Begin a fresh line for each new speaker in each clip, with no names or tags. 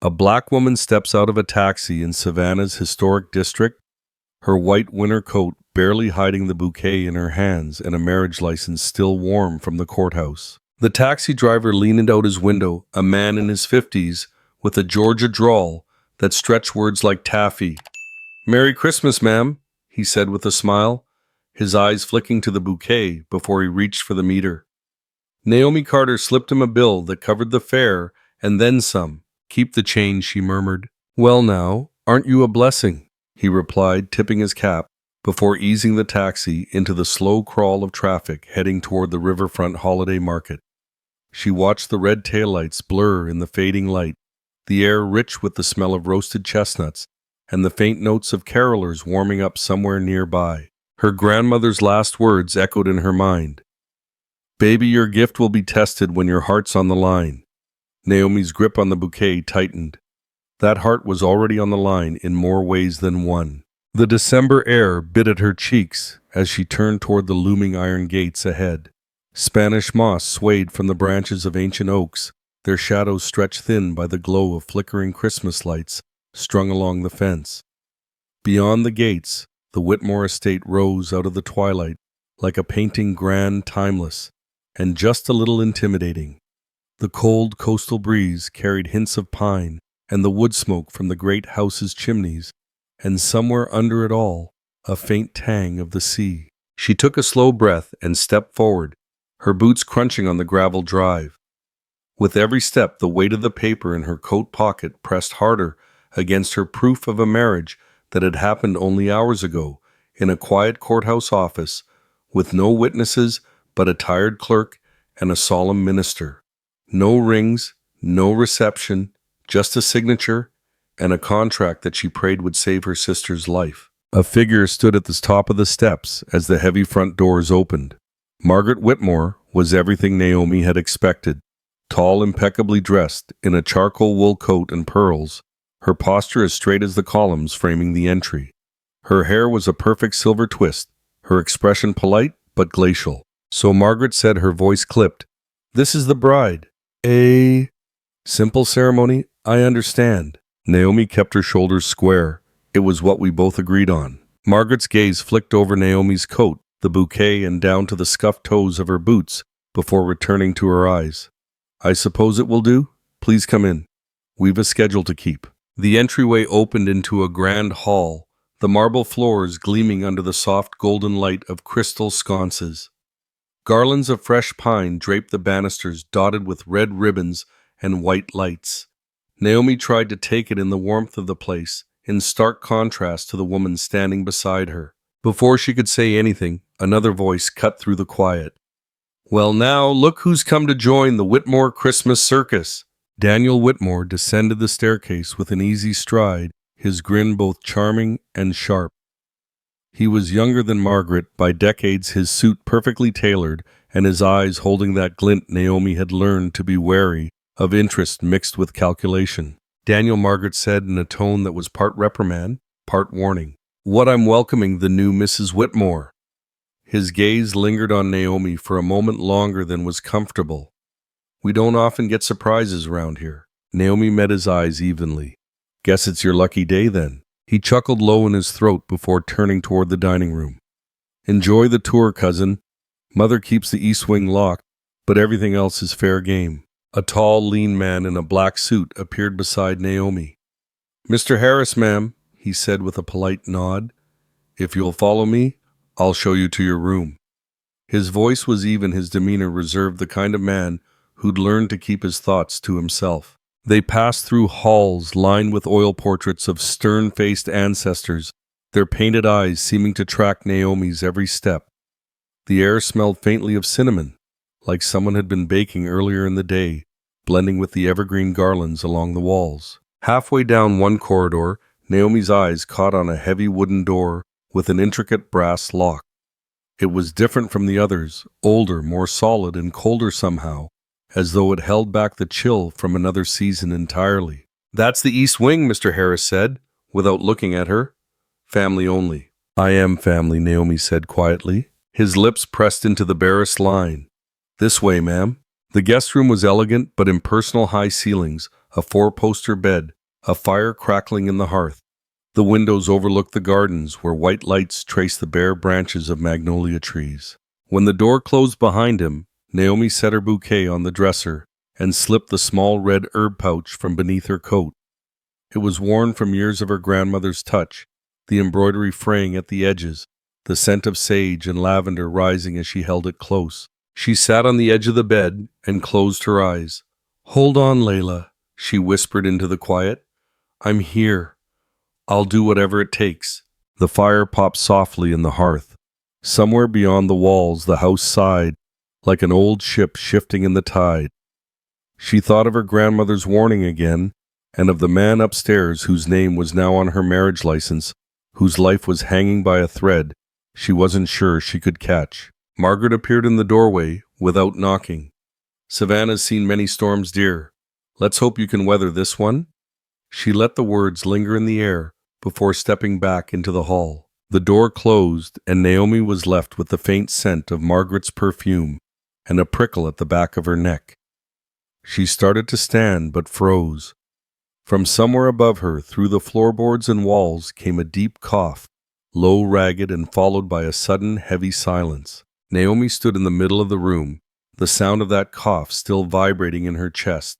A black woman steps out of a taxi in Savannah's historic district, her white winter coat barely hiding the bouquet in her hands and a marriage license still warm from the courthouse. The taxi driver leaned out his window, a man in his 50s, with a Georgia drawl that stretched words like taffy. "Merry Christmas, ma'am," he said with a smile, his eyes flicking to the bouquet before he reached for the meter. Naomi Carter slipped him a bill that covered the fare and then some. "Keep the change," she murmured. "Well now, aren't you a blessing?" he replied, tipping his cap, before easing the taxi into the slow crawl of traffic heading toward the riverfront holiday market. She watched the red taillights blur in the fading light, the air rich with the smell of roasted chestnuts, and the faint notes of carolers warming up somewhere nearby. Her grandmother's last words echoed in her mind. "Baby, your gift will be tested when your heart's on the line." Naomi's grip on the bouquet tightened. That heart was already on the line in more ways than one. The December air bit at her cheeks as she turned toward the looming iron gates ahead. Spanish moss swayed from the branches of ancient oaks, their shadows stretched thin by the glow of flickering Christmas lights strung along the fence. Beyond the gates, the Whitmore estate rose out of the twilight like a painting grand, timeless, and just a little intimidating. The cold coastal breeze carried hints of pine and the wood smoke from the great house's chimneys, and somewhere under it all, a faint tang of the sea. She took a slow breath and stepped forward, her boots crunching on the gravel drive. With every step, the weight of the paper in her coat pocket pressed harder against her proof of a marriage that had happened only hours ago in a quiet courthouse office with no witnesses but a tired clerk and a solemn minister. No rings, no reception, just a signature and a contract that she prayed would save her sister's life. A figure stood at the top of the steps as the heavy front doors opened. Margaret Whitmore was everything Naomi had expected. Tall, impeccably dressed in a charcoal wool coat and pearls, her posture as straight as the columns framing the entry. Her hair was a perfect silver twist, her expression polite but glacial. So Margaret said, her voice clipped, "This is the bride. A simple ceremony, I understand." Naomi kept her shoulders square. It was what we both agreed on. Margaret's gaze flicked over Naomi's coat, the bouquet, and down to the scuffed toes of her boots before returning to her eyes. "I suppose it will do? Please come in. We've a schedule to keep." The entryway opened into a grand hall, the marble floors gleaming under the soft golden light of crystal sconces. Garlands of fresh pine draped the banisters dotted with red ribbons and white lights. Naomi tried to take it in the warmth of the place, in stark contrast to the woman standing beside her. Before she could say anything, another voice cut through the quiet. "Well now, look who's come to join the Whitmore Christmas Circus." Daniel Whitmore descended the staircase with an easy stride, his grin both charming and sharp. He was younger than Margaret by decades, his suit perfectly tailored, and his eyes holding that glint Naomi had learned to be wary of, interest mixed with calculation. "Daniel," Margaret said in a tone that was part reprimand, part warning, "what I'm welcoming the new Mrs. Whitmore." His gaze lingered on Naomi for a moment longer than was comfortable. "We don't often get surprises around here." Naomi met his eyes evenly. "Guess it's your lucky day then." He chuckled low in his throat before turning toward the dining room. "Enjoy the tour, cousin. Mother keeps the east wing locked, but everything else is fair game." A tall, lean man in a black suit appeared beside Naomi. "Mr. Harris, ma'am," he said with a polite nod. "If you'll follow me, I'll show you to your room." His voice was even, his demeanor reserved, the kind of man who'd learned to keep his thoughts to himself. They passed through halls lined with oil portraits of stern-faced ancestors, their painted eyes seeming to track Naomi's every step. The air smelled faintly of cinnamon, like someone had been baking earlier in the day, blending with the evergreen garlands along the walls. Halfway down one corridor, Naomi's eyes caught on a heavy wooden door with an intricate brass lock. It was different from the others, older, more solid, and colder somehow, as though it held back the chill from another season entirely. "That's the East Wing," Mr. Harris said, without looking at her. "Family only." "I am family," Naomi said quietly. His lips pressed into the barest line. "This way, ma'am." The guest room was elegant but impersonal, high ceilings, a four-poster bed, a fire crackling in the hearth. The windows overlooked the gardens where white lights traced the bare branches of magnolia trees. When the door closed behind him, Naomi set her bouquet on the dresser and slipped the small red herb pouch from beneath her coat. It was worn from years of her grandmother's touch, the embroidery fraying at the edges, the scent of sage and lavender rising as she held it close. She sat on the edge of the bed and closed her eyes. "Hold on, Layla," she whispered into the quiet. "I'm here. I'll do whatever it takes." The fire popped softly in the hearth. Somewhere beyond the walls, the house sighed, like an old ship shifting in the tide. She thought of her grandmother's warning again, and of the man upstairs whose name was now on her marriage license, whose life was hanging by a thread she wasn't sure she could catch. Margaret appeared in the doorway without knocking. "Savannah's seen many storms, dear. Let's hope you can weather this one." She let the words linger in the air before stepping back into the hall. The door closed, and Naomi was left with the faint scent of Margaret's perfume and a prickle at the back of her neck. She started to stand, but froze. From somewhere above her, through the floorboards and walls, came a deep cough, low, ragged, and followed by a sudden, heavy silence. Naomi stood in the middle of the room, the sound of that cough still vibrating in her chest.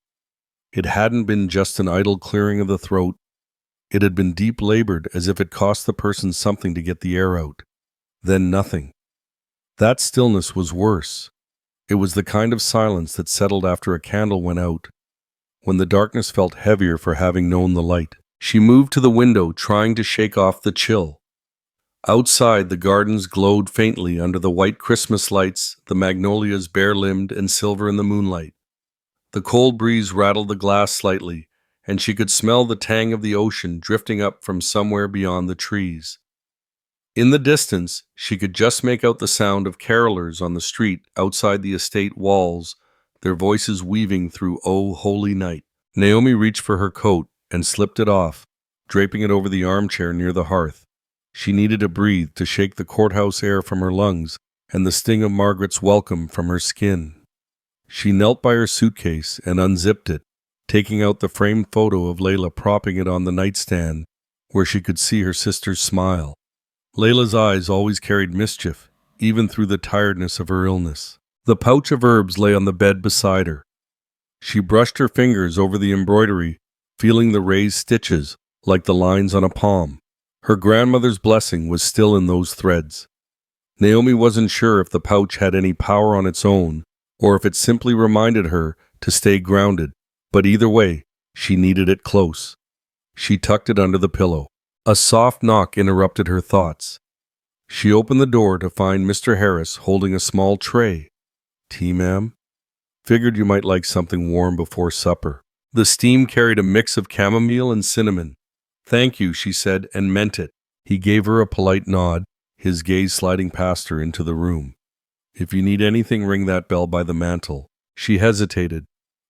It hadn't been just an idle clearing of the throat. It had been deep-labored, as if it cost the person something to get the air out. Then nothing. That stillness was worse. It was the kind of silence that settled after a candle went out, when the darkness felt heavier for having known the light. She moved to the window, trying to shake off the chill. Outside, the gardens glowed faintly under the white Christmas lights, the magnolias bare-limbed and silver in the moonlight. The cold breeze rattled the glass slightly, and she could smell the tang of the ocean drifting up from somewhere beyond the trees. In the distance, she could just make out the sound of carolers on the street outside the estate walls, their voices weaving through "O Holy Night." Naomi reached for her coat and slipped it off, draping it over the armchair near the hearth. She needed to breathe to shake the courthouse air from her lungs and the sting of Margaret's welcome from her skin. She knelt by her suitcase and unzipped it, taking out the framed photo of Layla, propping it on the nightstand where she could see her sister's smile. Layla's eyes always carried mischief, even through the tiredness of her illness. The pouch of herbs lay on the bed beside her. She brushed her fingers over the embroidery, feeling the raised stitches like the lines on a palm. Her grandmother's blessing was still in those threads. Naomi wasn't sure if the pouch had any power on its own, or if it simply reminded her to stay grounded, but either way, she needed it close. She tucked it under the pillow. A soft knock interrupted her thoughts. She opened the door to find Mr. Harris holding a small tray. "Tea, ma'am? Figured you might like something warm before supper." The steam carried a mix of chamomile and cinnamon. "Thank you," she said, and meant it. He gave her a polite nod, his gaze sliding past her into the room. "If you need anything, ring that bell by the mantel." She hesitated.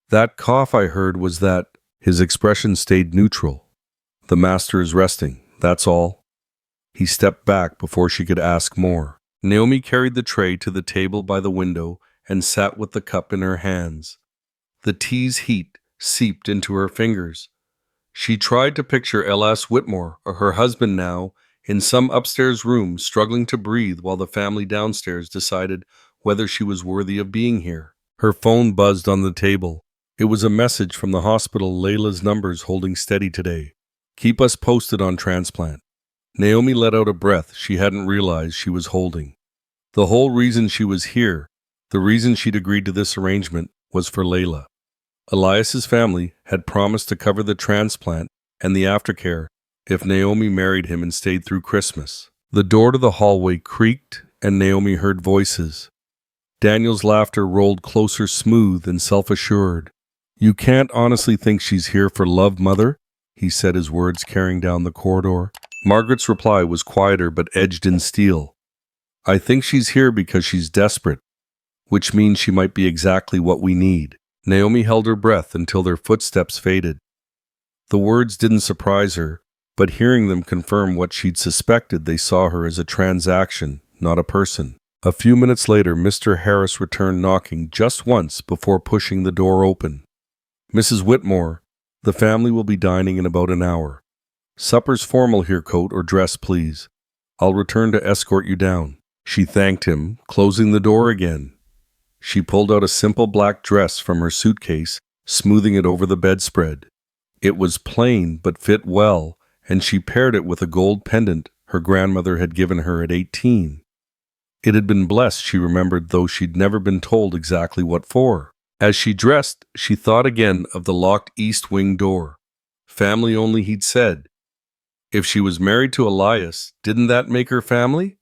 "That cough I heard, was that—" His expression stayed neutral. "The master is resting, that's all." He stepped back before she could ask more. Naomi carried the tray to the table by the window and sat with the cup in her hands. The tea's heat seeped into her fingers. She tried to picture L.S. Whitmore, or her husband now, in some upstairs room, struggling to breathe while the family downstairs decided whether she was worthy of being here. Her phone buzzed on the table. It was a message from the hospital. "Layla's number's holding steady today. Keep us posted on transplant." Naomi let out a breath she hadn't realized she was holding. The whole reason she was here, the reason she'd agreed to this arrangement, was for Layla. Elias's family had promised to cover the transplant and the aftercare if Naomi married him and stayed through Christmas. The door to the hallway creaked, and Naomi heard voices. Daniel's laughter rolled closer, smooth and self-assured. "You can't honestly think she's here for love, Mother?" he said, his words carrying down the corridor. Margaret's reply was quieter but edged in steel. "I think she's here because she's desperate, which means she might be exactly what we need." Naomi held her breath until their footsteps faded. The words didn't surprise her, but hearing them confirmed what she'd suspected. They saw her as a transaction, not a person. A few minutes later, Mr. Harris returned, knocking just once before pushing the door open. "Mrs. Whitmore, The family will be dining in about an hour. Supper's formal here, coat or dress, please. I'll return to escort you down." She thanked him, closing the door again. She pulled out a simple black dress from her suitcase, smoothing it over the bedspread. It was plain but fit well, and she paired it with a gold pendant her grandmother had given her at 18. It had been blessed, she remembered, though she'd never been told exactly what for. As she dressed, she thought again of the locked east wing door. Family only, he'd said. If she was married to Elias, didn't that make her family?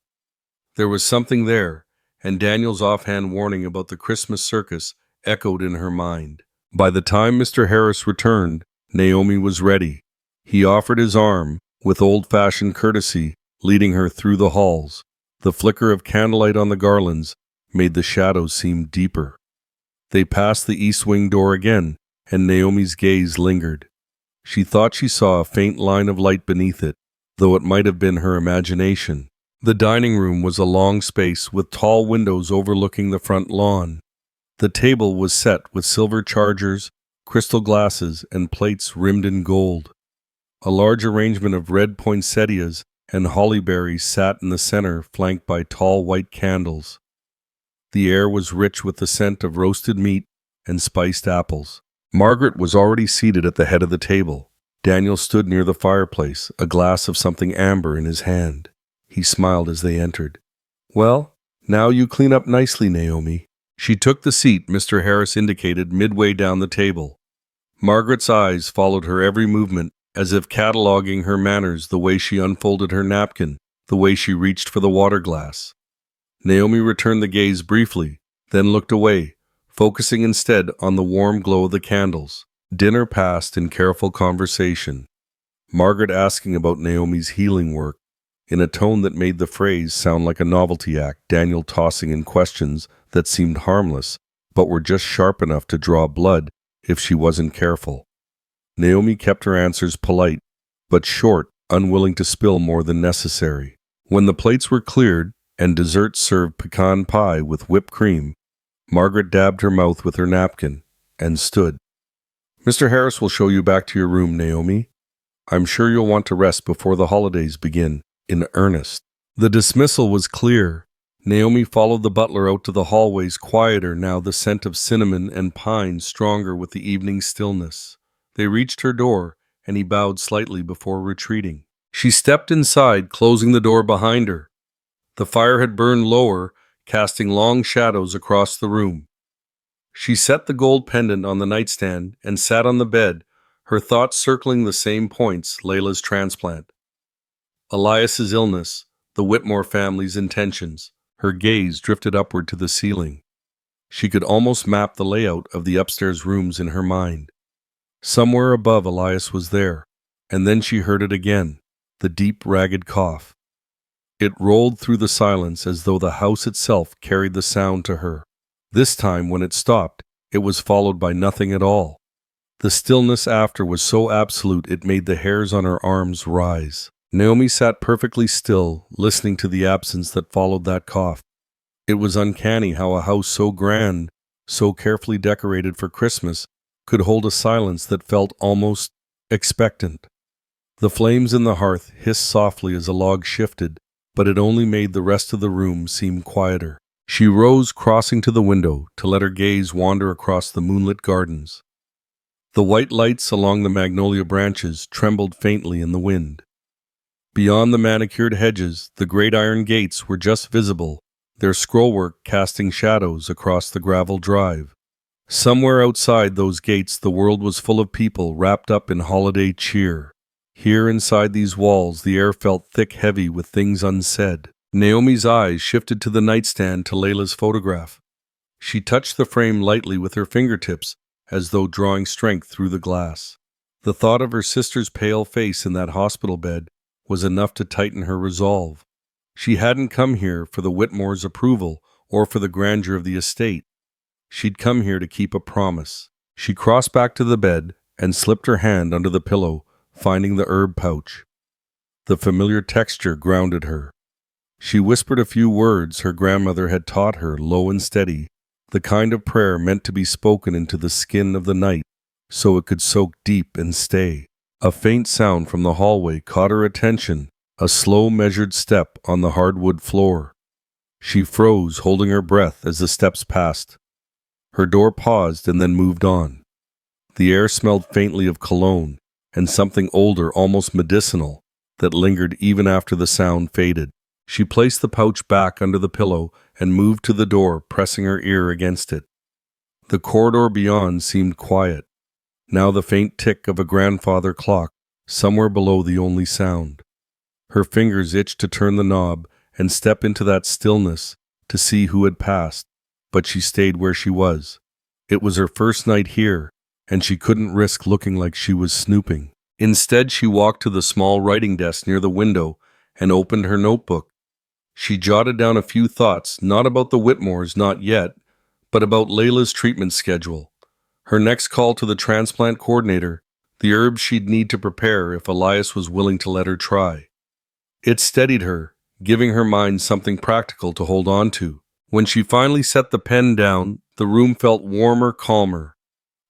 There was something there, and Daniel's offhand warning about the Christmas circus echoed in her mind. By the time Mr. Harris returned, Naomi was ready. He offered his arm, with old-fashioned courtesy, leading her through the halls. The flicker of candlelight on the garlands made the shadows seem deeper. They passed the east wing door again, and Naomi's gaze lingered. She thought she saw a faint line of light beneath it, though it might have been her imagination. The dining room was a long space with tall windows overlooking the front lawn. The table was set with silver chargers, crystal glasses, and plates rimmed in gold. A large arrangement of red poinsettias and holly berries sat in the center, flanked by tall white candles. The air was rich with the scent of roasted meat and spiced apples. Margaret was already seated at the head of the table. Daniel stood near the fireplace, a glass of something amber in his hand. He smiled as they entered. "Well, now you clean up nicely, Naomi." She took the seat Mr. Harris indicated midway down the table. Margaret's eyes followed her every movement, as if cataloging her manners, the way she unfolded her napkin, the way she reached for the water glass. Naomi returned the gaze briefly, then looked away, focusing instead on the warm glow of the candles. Dinner passed in careful conversation, Margaret asking about Naomi's healing work, in a tone that made the phrase sound like a novelty act, Daniel tossing in questions that seemed harmless, but were just sharp enough to draw blood if she wasn't careful. Naomi kept her answers polite, but short, unwilling to spill more than necessary. When the plates were cleared and dessert served pecan pie with whipped cream, Margaret dabbed her mouth with her napkin and stood. "Mr. Harris will show you back to your room, Naomi. I'm sure you'll want to rest before the holidays begin, in earnest." The dismissal was clear. Naomi followed the butler out to the hallways, quieter now, the scent of cinnamon and pine stronger with the evening stillness. They reached her door, and he bowed slightly before retreating. She stepped inside, closing the door behind her. The fire had burned lower, casting long shadows across the room. She set the gold pendant on the nightstand and sat on the bed, her thoughts circling the same points: Layla's transplant, Elias's illness, the Whitmore family's intentions. Her gaze drifted upward to the ceiling. She could almost map the layout of the upstairs rooms in her mind. Somewhere above, Elias was there, and then she heard it again, the deep, ragged cough. It rolled through the silence as though the house itself carried the sound to her. This time, when it stopped, it was followed by nothing at all. The stillness after was so absolute it made the hairs on her arms rise. Naomi sat perfectly still, listening to the absence that followed that cough. It was uncanny how a house so grand, so carefully decorated for Christmas, could hold a silence that felt almost expectant. The flames in the hearth hissed softly as a log shifted, but it only made the rest of the room seem quieter. She rose, crossing to the window, to let her gaze wander across the moonlit gardens. The white lights along the magnolia branches trembled faintly in the wind. Beyond the manicured hedges, the great iron gates were just visible, their scrollwork casting shadows across the gravel drive. Somewhere outside those gates, the world was full of people wrapped up in holiday cheer. Here inside these walls, the air felt thick, heavy with things unsaid. Naomi's eyes shifted to the nightstand, to Layla's photograph. She touched the frame lightly with her fingertips, as though drawing strength through the glass. The thought of her sister's pale face in that hospital bed was enough to tighten her resolve. She hadn't come here for the Whitmore's approval or for the grandeur of the estate. She'd come here to keep a promise. She crossed back to the bed and slipped her hand under the pillow, finding the herb pouch. The familiar texture grounded her. She whispered a few words her grandmother had taught her, low and steady, the kind of prayer meant to be spoken into the skin of the night. so it could soak deep and stay. A faint sound from the hallway caught her attention, a slow, measured step on the hardwood floor. She froze, holding her breath as the steps passed. Her door paused and then moved on. The air smelled faintly of cologne and something older, almost medicinal, that lingered even after the sound faded. She placed the pouch back under the pillow and moved to the door, pressing her ear against it. The corridor beyond seemed quiet. Now the faint tick of a grandfather clock, somewhere below the only sound. Her fingers itched to turn the knob and step into that stillness to see who had passed, but she stayed where she was. It was her first night here, and she couldn't risk looking like she was snooping. Instead, she walked to the small writing desk near the window and opened her notebook. She jotted down a few thoughts, not about the Whitmores, not yet, but about Layla's treatment schedule, her next call to the transplant coordinator, the herbs she'd need to prepare if Elias was willing to let her try. It steadied her, giving her mind something practical to hold on to. When she finally set the pen down, the room felt warmer, calmer.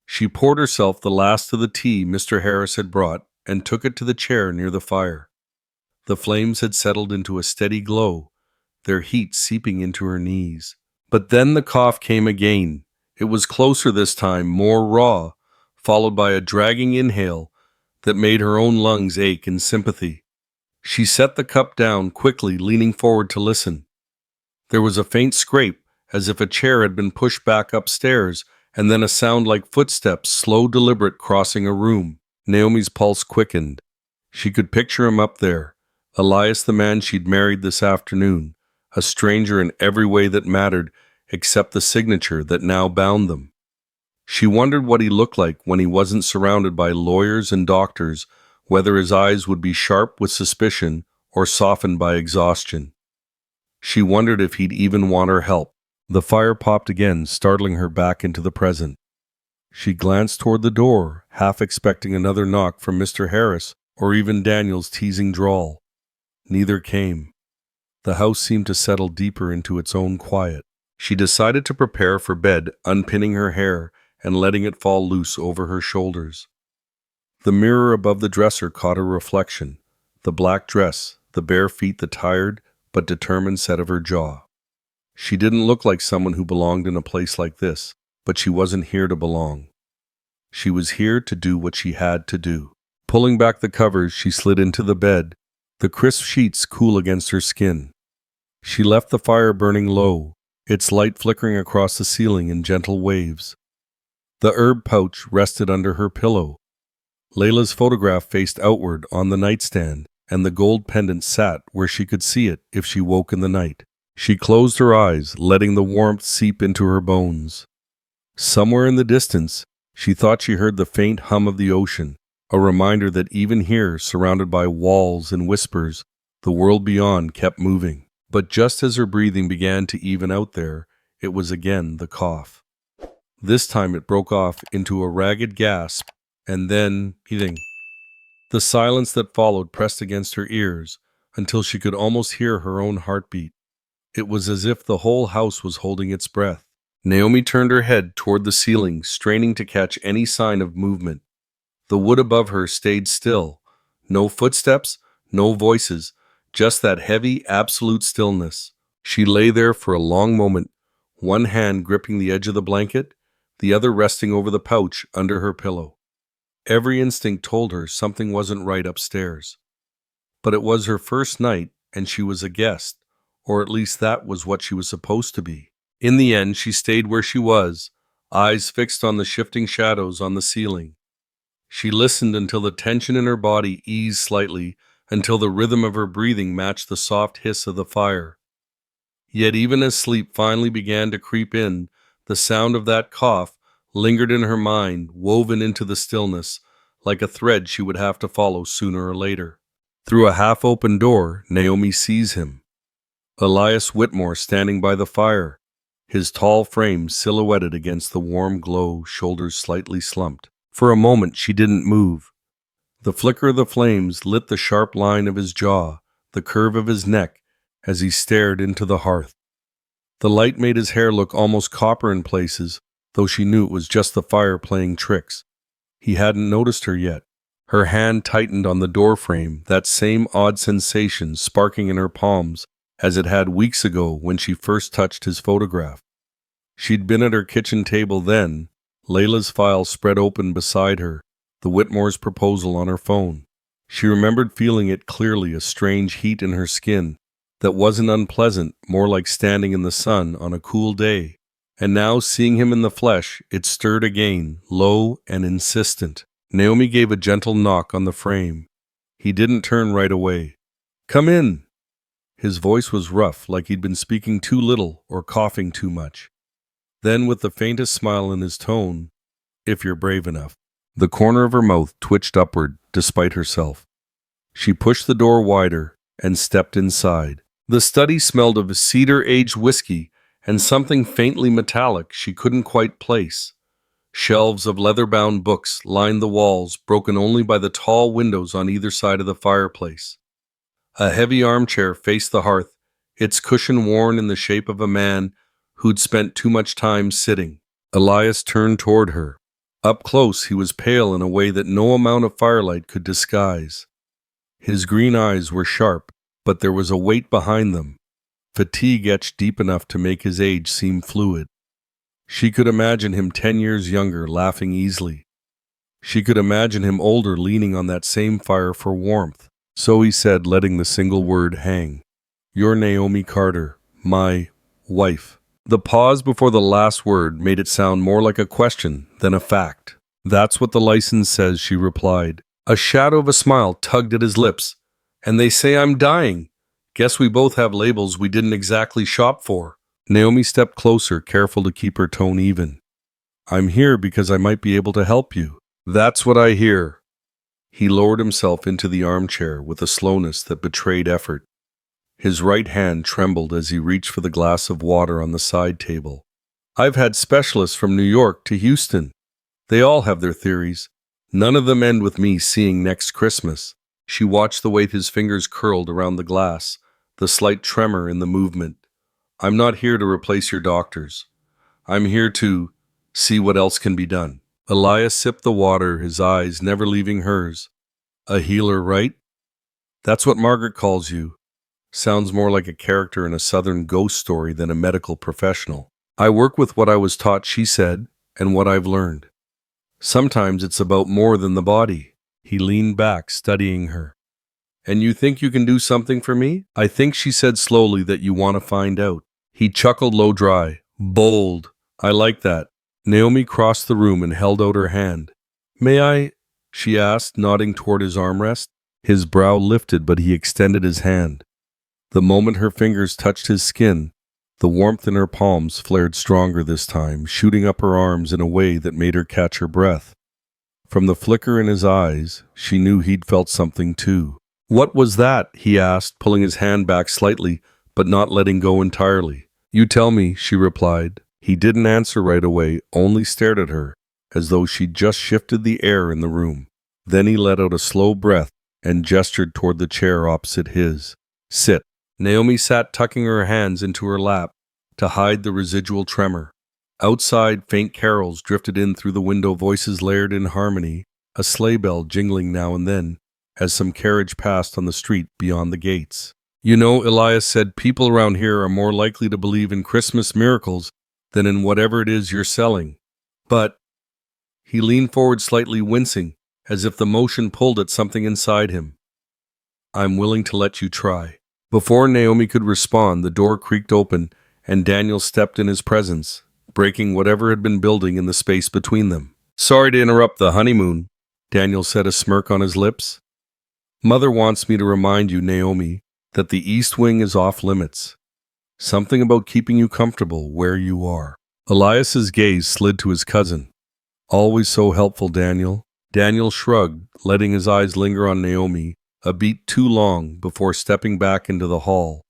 She poured herself the last of the tea Mr. Harris had brought and took it to the chair near the fire. The flames had settled into a steady glow, their heat seeping into her knees. But then the cough came again. It was closer this time, more raw, followed by a dragging inhale that made her own lungs ache in sympathy. She set the cup down quickly, leaning forward to listen. There was a faint scrape, as if a chair had been pushed back upstairs, and then a sound like footsteps, slow, deliberate, crossing a room. Naomi's pulse quickened. She could picture him up there, Elias, the man she'd married this afternoon, a stranger in every way that mattered, except the signature that now bound them. She wondered what he looked like when he wasn't surrounded by lawyers and doctors, whether his eyes would be sharp with suspicion or softened by exhaustion. She wondered if he'd even want her help. The fire popped again, startling her back into the present. She glanced toward the door, half expecting another knock from Mr. Harris or even Daniel's teasing drawl. Neither came. The house seemed to settle deeper into its own quiet. She decided to prepare for bed, unpinning her hair and letting it fall loose over her shoulders. The mirror above the dresser caught her reflection, the black dress, the bare feet, the tired but determined set of her jaw. She didn't look like someone who belonged in a place like this, but she wasn't here to belong. She was here to do what she had to do. Pulling back the covers, she slid into the bed, the crisp sheets cool against her skin. She left the fire burning low, its light flickering across the ceiling in gentle waves. The herb pouch rested under her pillow. Layla's photograph faced outward on the nightstand, and the gold pendant sat where she could see it if she woke in the night. She closed her eyes, letting the warmth seep into her bones. Somewhere in the distance, she thought she heard the faint hum of the ocean, a reminder that even here, surrounded by walls and whispers, the world beyond kept moving. But just as her breathing began to even out there, it was again the cough. This time it broke off into a ragged gasp, and then breathing. The silence that followed pressed against her ears until she could almost hear her own heartbeat. It was as if the whole house was holding its breath. Naomi turned her head toward the ceiling, straining to catch any sign of movement. The wood above her stayed still. No footsteps, no voices, just that heavy, absolute stillness. She lay there for a long moment, one hand gripping the edge of the blanket, the other resting over the pouch under her pillow. Every instinct told her something wasn't right upstairs. But it was her first night, and she was a guest, or at least that was what she was supposed to be. In the end, she stayed where she was, eyes fixed on the shifting shadows on the ceiling. She listened until the tension in her body eased slightly, until the rhythm of her breathing matched the soft hiss of the fire. Yet even as sleep finally began to creep in, the sound of that cough lingered in her mind, woven into the stillness, like a thread she would have to follow sooner or later. Through a half-open door, Naomi sees him. Elias Whitmore standing by the fire, his tall frame silhouetted against the warm glow, shoulders slightly slumped. For a moment she didn't move. The flicker of the flames lit the sharp line of his jaw, the curve of his neck, as he stared into the hearth. The light made his hair look almost copper in places, though she knew it was just the fire playing tricks. He hadn't noticed her yet. Her hand tightened on the doorframe, that same odd sensation sparking in her palms as it had weeks ago when she first touched his photograph. She'd been at her kitchen table then, Layla's file spread open beside her, the Whitmore's proposal on her phone. She remembered feeling it clearly, a strange heat in her skin that wasn't unpleasant, more like standing in the sun on a cool day. And now, seeing him in the flesh, it stirred again, low and insistent. Naomi gave a gentle knock on the frame. He didn't turn right away. "Come in." His voice was rough, like he'd been speaking too little or coughing too much. Then, with the faintest smile in his tone, "If you're brave enough." The corner of her mouth twitched upward, despite herself. She pushed the door wider and stepped inside. The study smelled of cedar-aged whiskey and something faintly metallic she couldn't quite place. Shelves of leather-bound books lined the walls, broken only by the tall windows on either side of the fireplace. A heavy armchair faced the hearth, its cushion worn in the shape of a man who'd spent too much time sitting. Elias turned toward her. Up close, he was pale in a way that no amount of firelight could disguise. His green eyes were sharp, but there was a weight behind them. Fatigue etched deep enough to make his age seem fluid. She could imagine him 10 years younger, laughing easily. She could imagine him older, leaning on that same fire for warmth. So he said, letting the single word hang, "You're Naomi Carter, my wife." The pause before the last word made it sound more like a question than a fact. "That's what the license says," she replied. A shadow of a smile tugged at his lips. "And they say I'm dying. Guess we both have labels we didn't exactly shop for." Naomi stepped closer, careful to keep her tone even. "I'm here because I might be able to help you." "That's what I hear." He lowered himself into the armchair with a slowness that betrayed effort. His right hand trembled as he reached for the glass of water on the side table. "I've had specialists from New York to Houston. They all have their theories. None of them end with me seeing next Christmas." She watched the way his fingers curled around the glass, the slight tremor in the movement. "I'm not here to replace your doctors. I'm here to see what else can be done." Elias sipped the water, his eyes never leaving hers. "A healer, right? That's what Margaret calls you. Sounds more like a character in a southern ghost story than a medical professional." "I work with what I was taught," she said, "and what I've learned. Sometimes it's about more than the body." He leaned back, studying her. "And you think you can do something for me?" "I think," she said slowly, "that you want to find out." He chuckled low, dry. "Bold. I like that." Naomi crossed the room and held out her hand. "May I?" she asked, nodding toward his armrest. His brow lifted, but he extended his hand. The moment her fingers touched his skin, the warmth in her palms flared stronger this time, shooting up her arms in a way that made her catch her breath. From the flicker in his eyes, she knew he'd felt something too. "What was that?" he asked, pulling his hand back slightly, but not letting go entirely. "You tell me," she replied. He didn't answer right away, only stared at her, as though she'd just shifted the air in the room. Then he let out a slow breath and gestured toward the chair opposite his. "Sit." Naomi sat, tucking her hands into her lap to hide the residual tremor. Outside, faint carols drifted in through the window, voices layered in harmony, a sleigh bell jingling now and then as some carriage passed on the street beyond the gates. "You know," Elias said, "people around here are more likely to believe in Christmas miracles than in whatever it is you're selling. But—" He leaned forward slightly, wincing, as if the motion pulled at something inside him. "I'm willing to let you try." Before Naomi could respond, the door creaked open, and Daniel stepped in his presence, breaking whatever had been building in the space between them. "Sorry to interrupt the honeymoon," Daniel said, a smirk on his lips. "Mother wants me to remind you, Naomi, that the East Wing is off limits. Something about keeping you comfortable where you are." Elias's gaze slid to his cousin. "Always so helpful, Daniel." Daniel shrugged, letting his eyes linger on Naomi a beat too long before stepping back into the hall.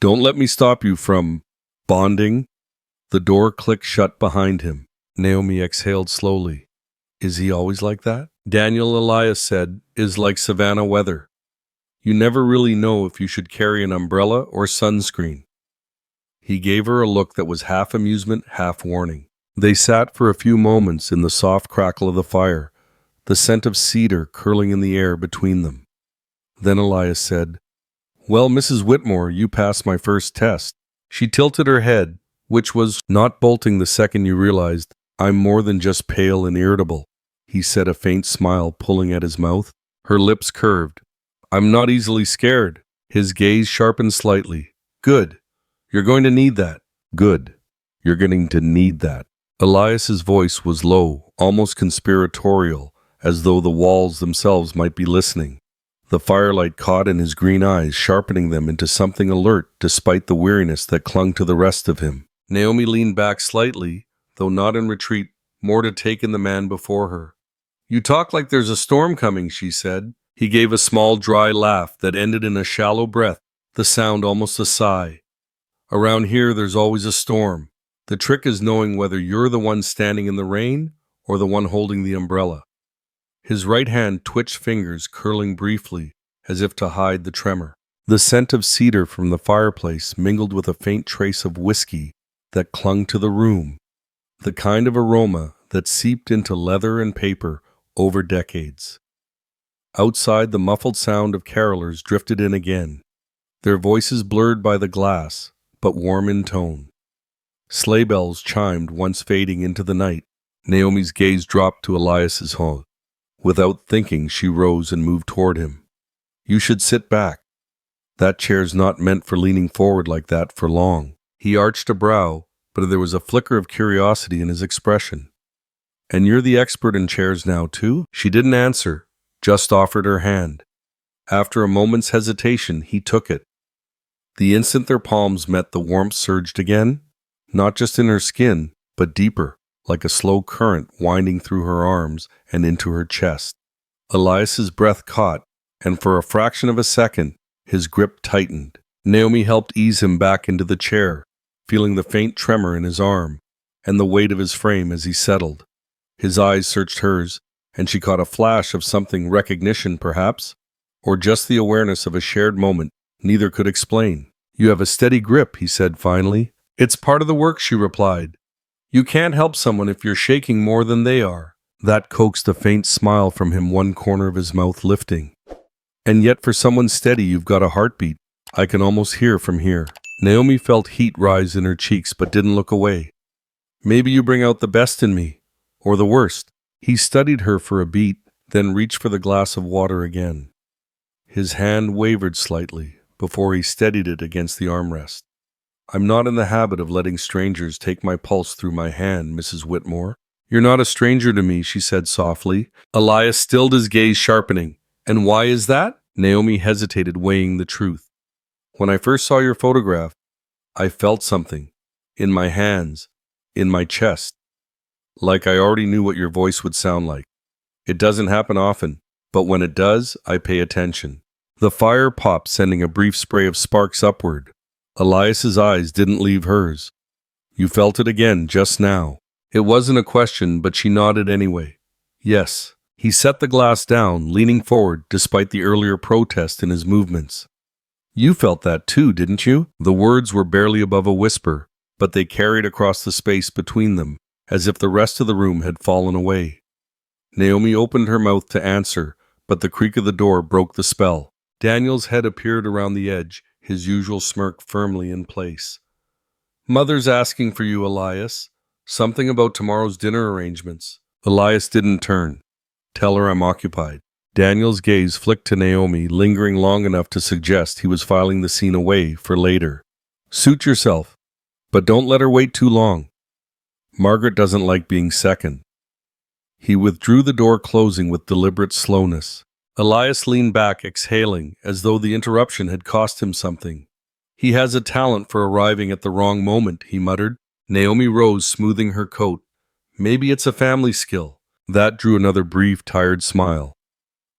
"Don't let me stop you from bonding." The door clicked shut behind him. Naomi exhaled slowly. "Is he always like that?" Daniel, Elias said, "is like Savannah weather. You never really know if you should carry an umbrella or sunscreen." He gave her a look that was half amusement, half warning. They sat for a few moments in the soft crackle of the fire, the scent of cedar curling in the air between them. Then Elias said, "Well, Mrs. Whitmore, you passed my first test." She tilted her head, which was not bolting the second you realized, "I'm more than just pale and irritable," he said, a faint smile pulling at his mouth. Her lips curved. "I'm not easily scared." His gaze sharpened slightly. "Good. You're going to need that." "Good. You're going to need that." Elias's voice was low, almost conspiratorial, as though the walls themselves might be listening. The firelight caught in his green eyes, sharpening them into something alert despite the weariness that clung to the rest of him. Naomi leaned back slightly, though not in retreat, more to take in the man before her. "You talk like there's a storm coming," she said. He gave a small, dry laugh that ended in a shallow breath, the sound almost a sigh. "Around here, there's always a storm. The trick is knowing whether you're the one standing in the rain or the one holding the umbrella." His right hand twitched, fingers curling briefly, as if to hide the tremor. The scent of cedar from the fireplace mingled with a faint trace of whiskey that clung to the room, the kind of aroma that seeped into leather and paper over decades. Outside, the muffled sound of carolers drifted in again, their voices blurred by the glass, but warm in tone. Sleigh bells chimed, once fading into the night. Naomi's gaze dropped to Elias's home. Without thinking, she rose and moved toward him. "You should sit back. That chair's not meant for leaning forward like that for long." He arched a brow, but there was a flicker of curiosity in his expression. "And you're the expert in chairs now, too?" She didn't answer, just offered her hand. After a moment's hesitation, he took it. The instant their palms met, the warmth surged again, not just in her skin, but deeper, like a slow current winding through her arms and into her chest. Elias's breath caught, and for a fraction of a second, his grip tightened. Naomi helped ease him back into the chair, feeling the faint tremor in his arm and the weight of his frame as he settled. His eyes searched hers, and she caught a flash of something, recognition perhaps, or just the awareness of a shared moment neither could explain. "You have a steady grip," he said finally. "It's part of the work," she replied. "You can't help someone if you're shaking more than they are." That coaxed a faint smile from him, one corner of his mouth lifting. "And yet for someone steady, you've got a heartbeat. I can almost hear from here." Naomi felt heat rise in her cheeks but didn't look away. "Maybe you bring out the best in me, or the worst." He studied her for a beat, then reached for the glass of water again. His hand wavered slightly before he steadied it against the armrest. "I'm not in the habit of letting strangers take my pulse through my hand, Mrs. Whitmore." "You're not a stranger to me," she said softly. Elias stilled his gaze, sharpening. "And why is that?" Naomi hesitated, weighing the truth. "When I first saw your photograph, I felt something. In my hands, in my chest. Like I already knew what your voice would sound like. It doesn't happen often, but when it does, I pay attention." The fire popped, sending a brief spray of sparks upward. Elias's eyes didn't leave hers. "You felt it again just now." It wasn't a question, but she nodded anyway. "Yes." He set the glass down, leaning forward despite the earlier protest in his movements. "You felt that too, didn't you?" The words were barely above a whisper, but they carried across the space between them, as if the rest of the room had fallen away. Naomi opened her mouth to answer, but the creak of the door broke the spell. Daniel's head appeared around the edge, his usual smirk firmly in place. "Mother's asking for you, Elias. Something about tomorrow's dinner arrangements." Elias didn't turn. "Tell her I'm occupied." Daniel's gaze flicked to Naomi, lingering long enough to suggest he was filing the scene away for later. "Suit yourself, but don't let her wait too long. Margaret doesn't like being second." He withdrew, the door closing with deliberate slowness. Elias leaned back, exhaling, as though the interruption had cost him something. "He has a talent for arriving at the wrong moment," he muttered. Naomi rose, smoothing her coat. "Maybe it's a family skill." That drew another brief, tired smile.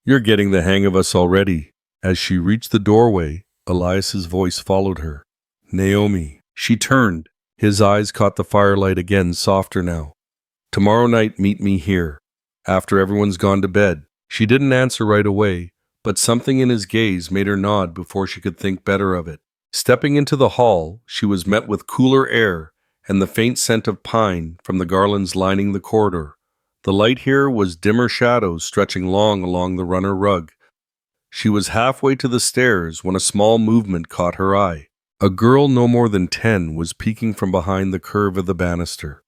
"You're getting the hang of us already." As she reached the doorway, Elias's voice followed her. "Naomi." She turned. His eyes caught the firelight again, softer now. "Tomorrow night, meet me here, after everyone's gone to bed." She didn't answer right away, but something in his gaze made her nod before she could think better of it. Stepping into the hall, she was met with cooler air and the faint scent of pine from the garlands lining the corridor, The light here was dimmer shadows stretching long along the runner rug. She was halfway to the stairs when a small movement caught her eye. A girl no more than 10 was peeking from behind the curve of the banister.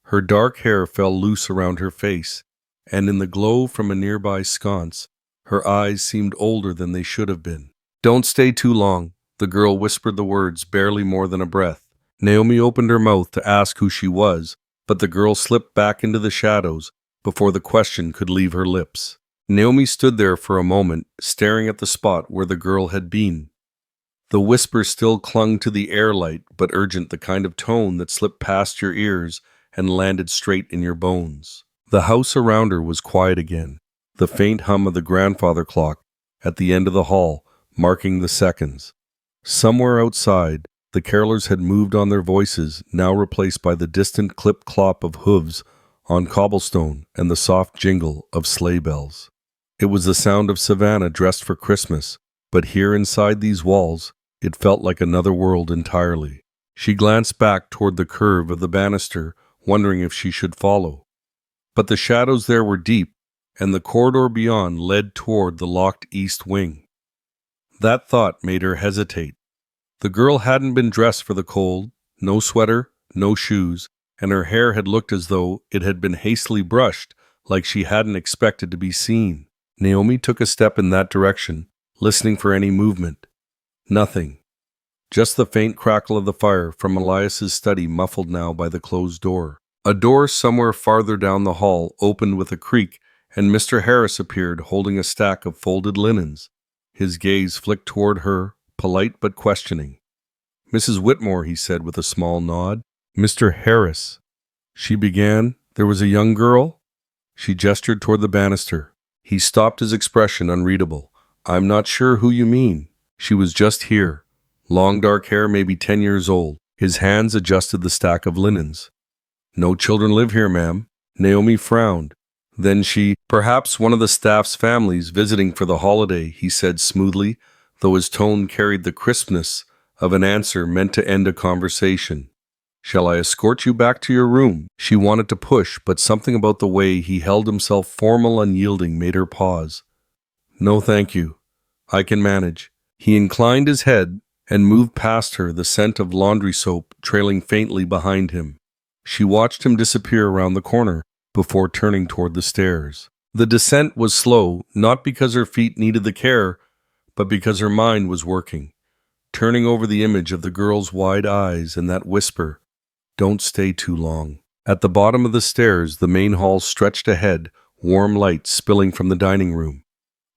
Her dark hair fell loose around her face, and in the glow from a nearby sconce, her eyes seemed older than they should have been. "Don't stay too long," the girl whispered the words barely more than a breath. Naomi opened her mouth to ask who she was, but the girl slipped back into the shadows before the question could leave her lips. Naomi stood there for a moment, staring at the spot where the girl had been. The whisper still clung to the air light, but urgent, the kind of tone that slipped past your ears and landed straight in your bones. The house around her was quiet again, the faint hum of the grandfather clock at the end of the hall marking the seconds. Somewhere outside, the carolers had moved on their voices, now replaced by the distant clip-clop of hooves on cobblestone and the soft jingle of sleigh bells. It was the sound of Savannah dressed for Christmas, but here inside these walls, it felt like another world entirely. She glanced back toward the curve of the banister, wondering if she should follow. But the shadows there were deep, and the corridor beyond led toward the locked east wing. That thought made her hesitate. The girl hadn't been dressed for the cold, no sweater, no shoes, and her hair had looked as though it had been hastily brushed, like she hadn't expected to be seen. Naomi took a step in that direction, listening for any movement. Nothing. Just the faint crackle of the fire from Elias's study, muffled now by the closed door. A door somewhere farther down the hall opened with a creak, and Mr. Harris appeared holding a stack of folded linens. His gaze flicked toward her, polite but questioning. "Mrs. Whitmore," he said with a small nod. "Mr. Harris," she began. "There was a young girl?" She gestured toward the banister. He stopped, his expression unreadable. "I'm not sure who you mean. She was just here. Long dark hair, maybe 10 years old." His hands adjusted the stack of linens. "No children live here, ma'am." Naomi frowned. "Then perhaps one of the staff's families visiting for the holiday," he said smoothly, though his tone carried the crispness of an answer meant to end a conversation. "Shall I escort you back to your room?" She wanted to push, but something about the way he held himself, formal, unyielding, made her pause. "No, thank you. I can manage." He inclined his head and moved past her, the scent of laundry soap trailing faintly behind him. She watched him disappear around the corner before turning toward the stairs. The descent was slow, not because her feet needed the care, but because her mind was working, turning over the image of the girl's wide eyes and that whisper, "Don't stay too long." At the bottom of the stairs, the main hall stretched ahead, warm light spilling from the dining room.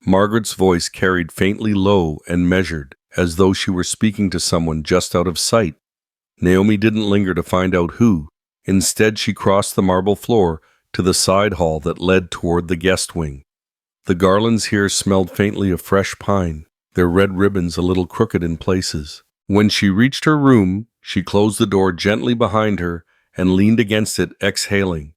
Margaret's voice carried faintly low and measured, as though she were speaking to someone just out of sight. Naomi didn't linger to find out who. Instead, she crossed the marble floor to the side hall that led toward the guest wing. The garlands here smelled faintly of fresh pine, their red ribbons a little crooked in places. When she reached her room, she closed the door gently behind her and leaned against it, exhaling.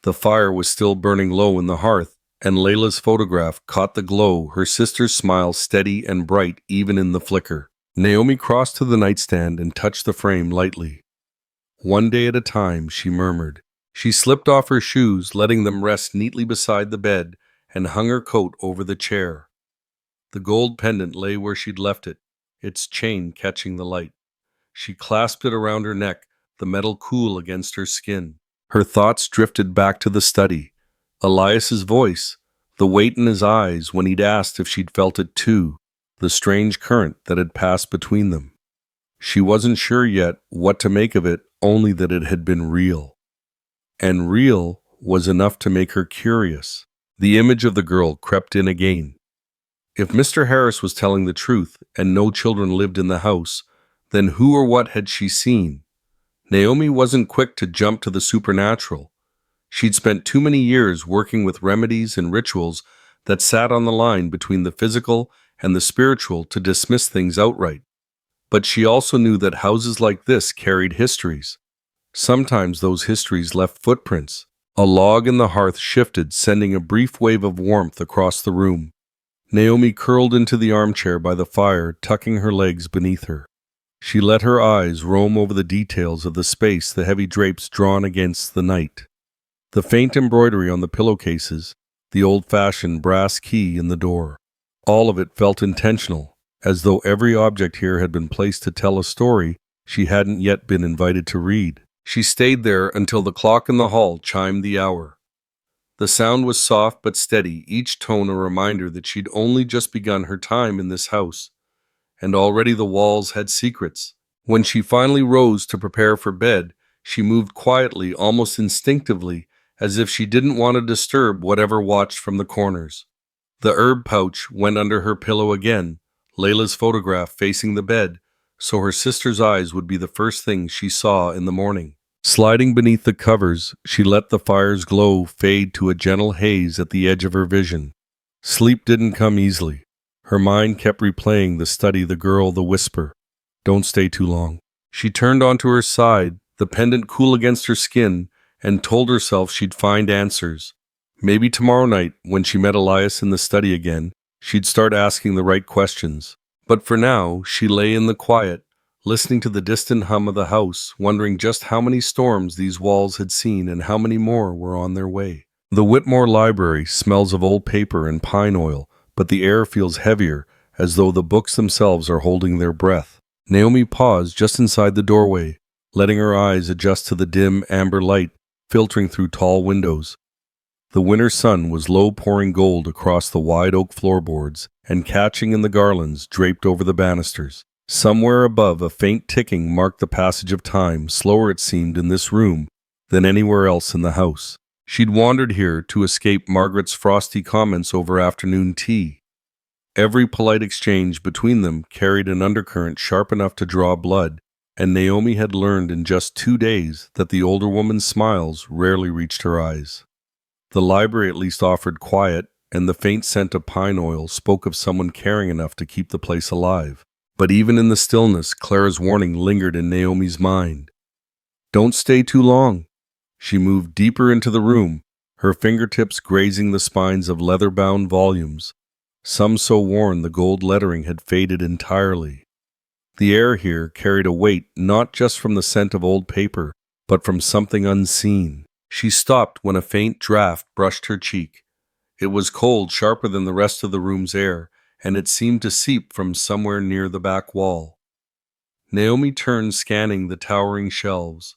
The fire was still burning low in the hearth, and Layla's photograph caught the glow, her sister's smile steady and bright even in the flicker. Naomi crossed to the nightstand and touched the frame lightly. "One day at a time," she murmured. She slipped off her shoes, letting them rest neatly beside the bed, and hung her coat over the chair. The gold pendant lay where she'd left it, its chain catching the light. She clasped it around her neck, the metal cool against her skin. Her thoughts drifted back to the study. Elias's voice, the weight in his eyes when he'd asked if she'd felt it too, the strange current that had passed between them. She wasn't sure yet what to make of it, only that it had been real. And real was enough to make her curious. The image of the girl crept in again. If Mr. Harris was telling the truth and no children lived in the house, then who or what had she seen? Naomi wasn't quick to jump to the supernatural. She'd spent too many years working with remedies and rituals that sat on the line between the physical and the spiritual to dismiss things outright. But she also knew that houses like this carried histories. Sometimes those histories left footprints. A log in the hearth shifted, sending a brief wave of warmth across the room. Naomi curled into the armchair by the fire, tucking her legs beneath her. She let her eyes roam over the details of the space, the heavy drapes drawn against the night. The faint embroidery on the pillowcases, the old-fashioned brass key in the door. All of it felt intentional, as though every object here had been placed to tell a story she hadn't yet been invited to read. She stayed there until the clock in the hall chimed the hour. The sound was soft but steady, each tone a reminder that she'd only just begun her time in this house, and already the walls had secrets. When she finally rose to prepare for bed, she moved quietly, almost instinctively, as if she didn't want to disturb whatever watched from the corners. The herb pouch went under her pillow again, Layla's photograph facing the bed, so her sister's eyes would be the first thing she saw in the morning. Sliding beneath the covers, she let the fire's glow fade to a gentle haze at the edge of her vision. Sleep didn't come easily. Her mind kept replaying the study, the girl, the whisper. Don't stay too long. She turned onto her side, the pendant cool against her skin, and told herself she'd find answers. Maybe tomorrow night, when she met Elias in the study again, she'd start asking the right questions. But for now, she lay in the quiet, listening to the distant hum of the house, wondering just how many storms these walls had seen and how many more were on their way. The Whitmore Library smells of old paper and pine oil, but the air feels heavier, as though the books themselves are holding their breath. Naomi paused just inside the doorway, letting her eyes adjust to the dim amber light filtering through tall windows. The winter sun was low, pouring gold across the wide oak floorboards and catching in the garlands draped over the banisters. Somewhere above, a faint ticking marked the passage of time, slower it seemed in this room than anywhere else in the house. She'd wandered here to escape Margaret's frosty comments over afternoon tea. Every polite exchange between them carried an undercurrent sharp enough to draw blood, and Naomi had learned in just 2 days that the older woman's smiles rarely reached her eyes. The library at least offered quiet, and the faint scent of pine oil spoke of someone caring enough to keep the place alive. But even in the stillness, Clara's warning lingered in Naomi's mind. Don't stay too long. She moved deeper into the room, her fingertips grazing the spines of leather-bound volumes, some so worn the gold lettering had faded entirely. The air here carried a weight not just from the scent of old paper, but from something unseen. She stopped when a faint draft brushed her cheek. It was cold, sharper than the rest of the room's air, and it seemed to seep from somewhere near the back wall. Naomi turned, scanning the towering shelves.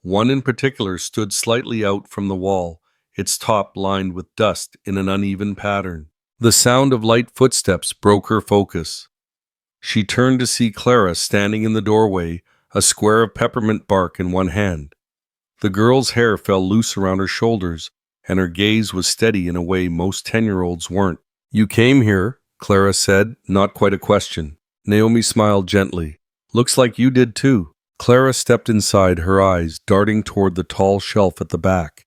One in particular stood slightly out from the wall, its top lined with dust in an uneven pattern. The sound of light footsteps broke her focus. She turned to see Clara standing in the doorway, a square of peppermint bark in one hand. The girl's hair fell loose around her shoulders, and her gaze was steady in a way most 10-year-olds weren't. You came here, Clara said, not quite a question. Naomi smiled gently. Looks like you did too. Clara stepped inside, her eyes darting toward the tall shelf at the back.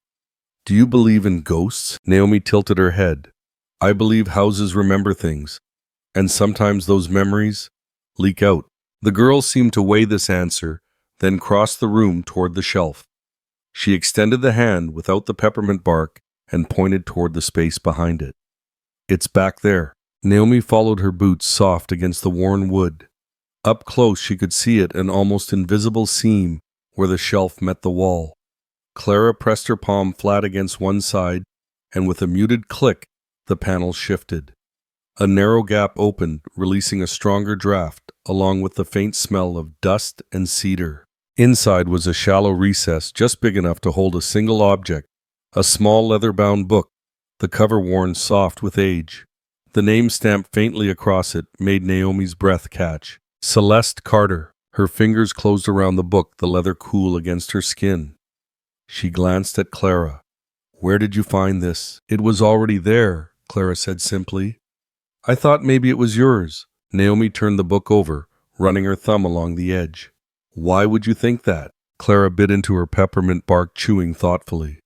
Do you believe in ghosts? Naomi tilted her head. I believe houses remember things, and sometimes those memories leak out. The girl seemed to weigh this answer, then crossed the room toward the shelf. She extended the hand without the peppermint bark and pointed toward the space behind it. It's back there. Naomi followed her boots soft against the worn wood. Up close she could see it, an almost invisible seam where the shelf met the wall. Clara pressed her palm flat against one side, and with a muted click, the panel shifted. A narrow gap opened, releasing a stronger draft, along with the faint smell of dust and cedar. Inside was a shallow recess just big enough to hold a single object, a small leather-bound book, the cover worn soft with age. The name stamped faintly across it made Naomi's breath catch. Celeste Carter. Her fingers closed around the book, the leather cool against her skin. She glanced at Clara. Where did you find this? It was already there, Clara said simply. I thought maybe it was yours. Naomi turned the book over, running her thumb along the edge. Why would you think that? Clara bit into her peppermint bark, chewing thoughtfully.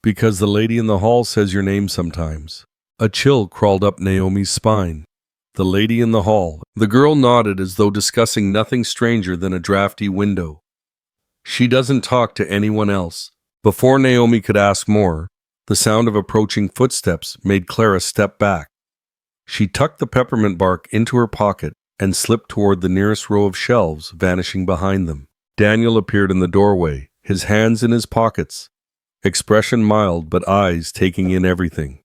Because the lady in the hall says your name sometimes. A chill crawled up Naomi's spine. The lady in the hall. The girl nodded as though discussing nothing stranger than a drafty window. She doesn't talk to anyone else. Before Naomi could ask more, the sound of approaching footsteps made Clara step back. She tucked the peppermint bark into her pocket and slipped toward the nearest row of shelves, vanishing behind them. Daniel appeared in the doorway, his hands in his pockets, expression mild but eyes taking in everything.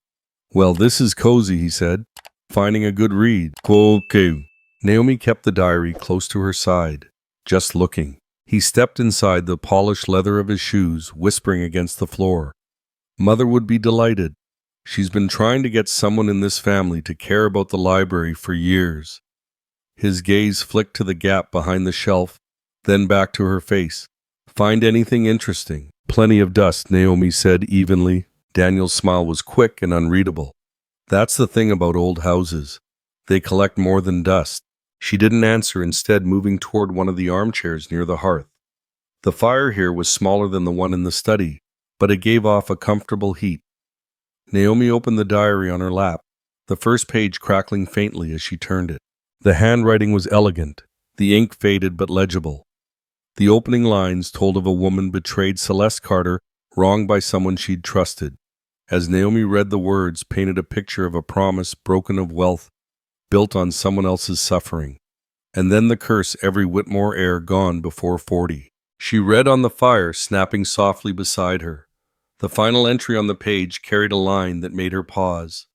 Well, this is cozy, he said, finding a good read. Okay. Naomi kept the diary close to her side, just looking. He stepped inside the polished leather of his shoes, whispering against the floor. Mother would be delighted. She's been trying to get someone in this family to care about the library for years. His gaze flicked to the gap behind the shelf, then back to her face. Find anything interesting? Plenty of dust, Naomi said evenly. Daniel's smile was quick and unreadable. That's the thing about old houses. They collect more than dust. She didn't answer, instead moving toward one of the armchairs near the hearth. The fire here was smaller than the one in the study, but it gave off a comfortable heat. Naomi opened the diary on her lap, the first page crackling faintly as she turned it. The handwriting was elegant, the ink faded but legible. The opening lines told of a woman betrayed Celeste Carter, wronged by someone she'd trusted. As Naomi read the words, painted a picture of a promise broken of wealth, built on someone else's suffering. And then the curse, every Whitmore heir gone before 40. She read on the fire, snapping softly beside her. The final entry on the page carried a line that made her pause.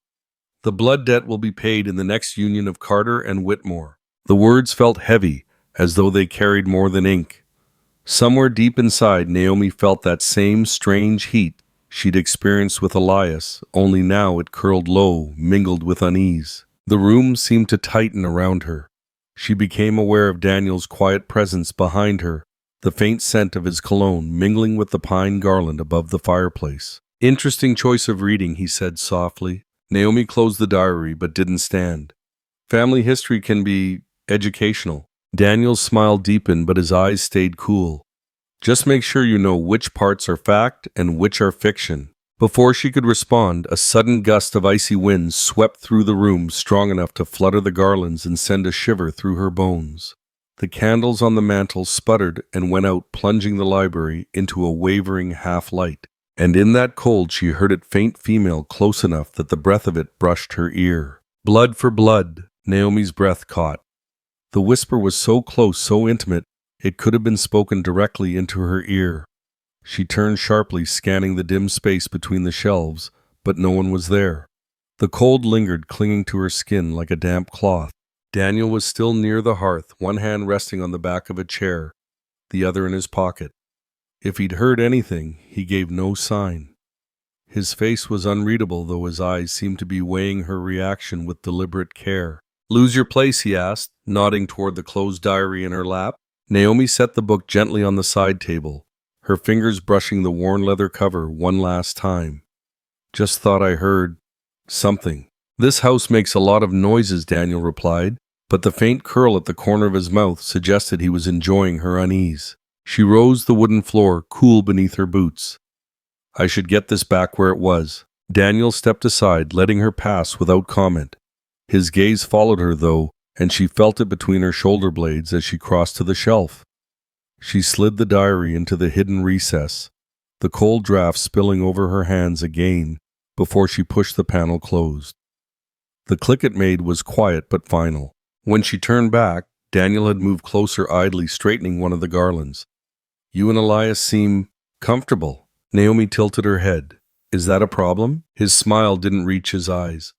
The blood debt will be paid in the next union of Carter and Whitmore. The words felt heavy, as though they carried more than ink. Somewhere deep inside, Naomi felt that same strange heat she'd experienced with Elias, only now it curled low, mingled with unease. The room seemed to tighten around her. She became aware of Daniel's quiet presence behind her, the faint scent of his cologne mingling with the pine garland above the fireplace. Interesting choice of reading, he said softly. Naomi closed the diary but didn't stand. Family history can be educational. Daniel's smile deepened, but his eyes stayed cool. Just make sure you know which parts are fact and which are fiction. Before she could respond, a sudden gust of icy wind swept through the room, strong enough to flutter the garlands and send a shiver through her bones. The candles on the mantel sputtered and went out, plunging the library into a wavering half-light. And in that cold she heard it faint female, close enough that the breath of it brushed her ear. Blood for blood, Naomi's breath caught. The whisper was so close, so intimate, it could have been spoken directly into her ear. She turned sharply, scanning the dim space between the shelves, but no one was there. The cold lingered, clinging to her skin like a damp cloth. Daniel was still near the hearth, one hand resting on the back of a chair, the other in his pocket. If he'd heard anything, he gave no sign. His face was unreadable, though his eyes seemed to be weighing her reaction with deliberate care. "Lose your place?" he asked, nodding toward the closed diary in her lap. Naomi set the book gently on the side table, her fingers brushing the worn leather cover one last time. "Just thought I heard something." "This house makes a lot of noises," Daniel replied, but the faint curl at the corner of his mouth suggested he was enjoying her unease. She rose the wooden floor, cool beneath her boots. "I should get this back where it was." Daniel stepped aside, letting her pass without comment. His gaze followed her, though, and she felt it between her shoulder blades as she crossed to the shelf. She slid the diary into the hidden recess, the cold draft spilling over her hands again before she pushed the panel closed. The click it made was quiet but final. When she turned back, Daniel had moved closer, idly straightening one of the garlands. "You and Elias seem comfortable." Naomi tilted her head. "Is that a problem?" His smile didn't reach his eyes.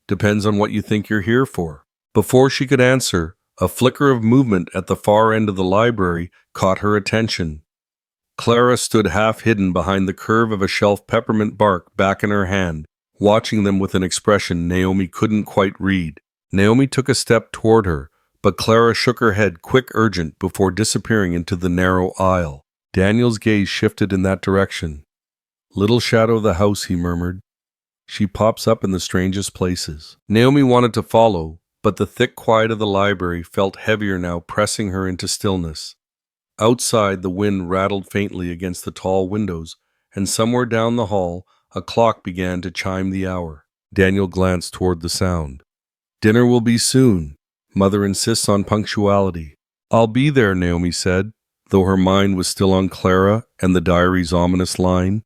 "Depends on what you think you're here for." Before she could answer, a flicker of movement at the far end of the library caught her attention. Clara stood half hidden behind the curve of a shelf, peppermint bark back in her hand, watching them with an expression Naomi couldn't quite read. Naomi took a step toward her, but Clara shook her head, quick, urgent, before disappearing into the narrow aisle. Daniel's gaze shifted in that direction. "Little shadow of the house," he murmured. "She pops up in the strangest places." Naomi wanted to follow, but the thick quiet of the library felt heavier now, pressing her into stillness. Outside, the wind rattled faintly against the tall windows, and somewhere down the hall, a clock began to chime the hour. Daniel glanced toward the sound. "Dinner will be soon. Mother insists on punctuality." "I'll be there," Naomi said, though her mind was still on Clara and the diary's ominous line.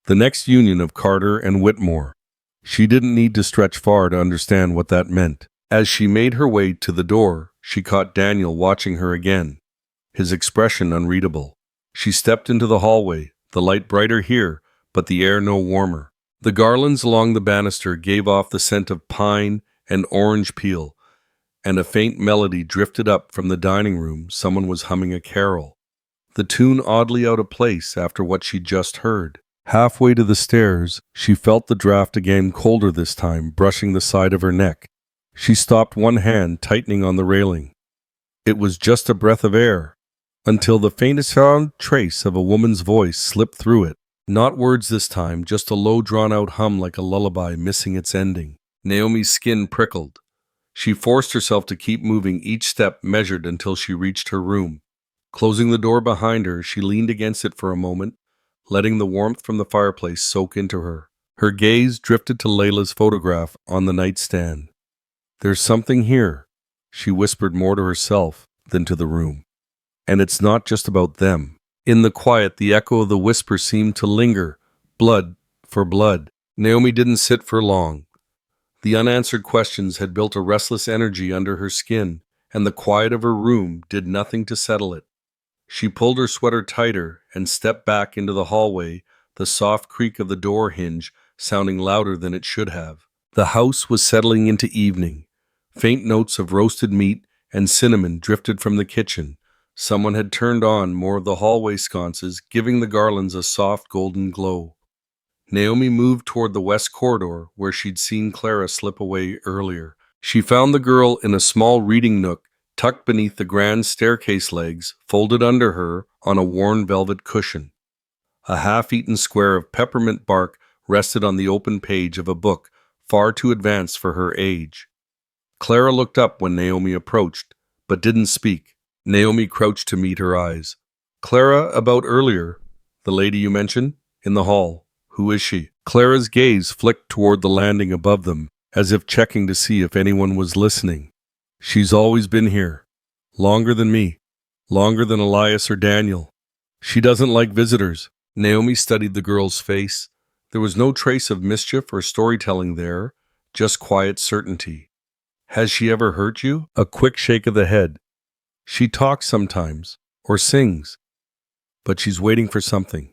The next union of Carter and Whitmore. She didn't need to stretch far to understand what that meant. As she made her way to the door, she caught Daniel watching her again, his expression unreadable. She stepped into the hallway, the light brighter here, but the air no warmer. The garlands along the banister gave off the scent of pine and orange peel, and a faint melody drifted up from the dining room. Someone was humming a carol, the tune oddly out of place after what she'd just heard. Halfway to the stairs, she felt the draft again, colder this time, brushing the side of her neck. She stopped, one hand tightening on the railing. It was just a breath of air, until the faintest sound trace of a woman's voice slipped through it. Not words this time, just a low drawn-out hum like a lullaby missing its ending. Naomi's skin prickled. She forced herself to keep moving, each step measured until she reached her room. Closing the door behind her, she leaned against it for a moment, letting the warmth from the fireplace soak into her. Her gaze drifted to Layla's photograph on the nightstand. "There's something here," she whispered, more to herself than to the room. "And it's not just about them." In the quiet, the echo of the whisper seemed to linger. Blood for blood. Naomi didn't sit for long. The unanswered questions had built a restless energy under her skin, and the quiet of her room did nothing to settle it. She pulled her sweater tighter and stepped back into the hallway, the soft creak of the door hinge sounding louder than it should have. The house was settling into evening. Faint notes of roasted meat and cinnamon drifted from the kitchen. Someone had turned on more of the hallway sconces, giving the garlands a soft golden glow. Naomi moved toward the west corridor where she'd seen Clara slip away earlier. She found the girl in a small reading nook tucked beneath the grand staircase legs, folded under her on a worn velvet cushion. A half-eaten square of peppermint bark rested on the open page of a book far too advanced for her age. Clara looked up when Naomi approached, but didn't speak. Naomi crouched to meet her eyes. "Clara, about earlier, the lady you mentioned, in the hall. Who is she?" Clara's gaze flicked toward the landing above them, as if checking to see if anyone was listening. "She's always been here. Longer than me. Longer than Elias or Daniel. She doesn't like visitors." Naomi studied the girl's face. There was no trace of mischief or storytelling there, just quiet certainty. "Has she ever hurt you?" A quick shake of the head. "She talks sometimes, or sings. But she's waiting for something."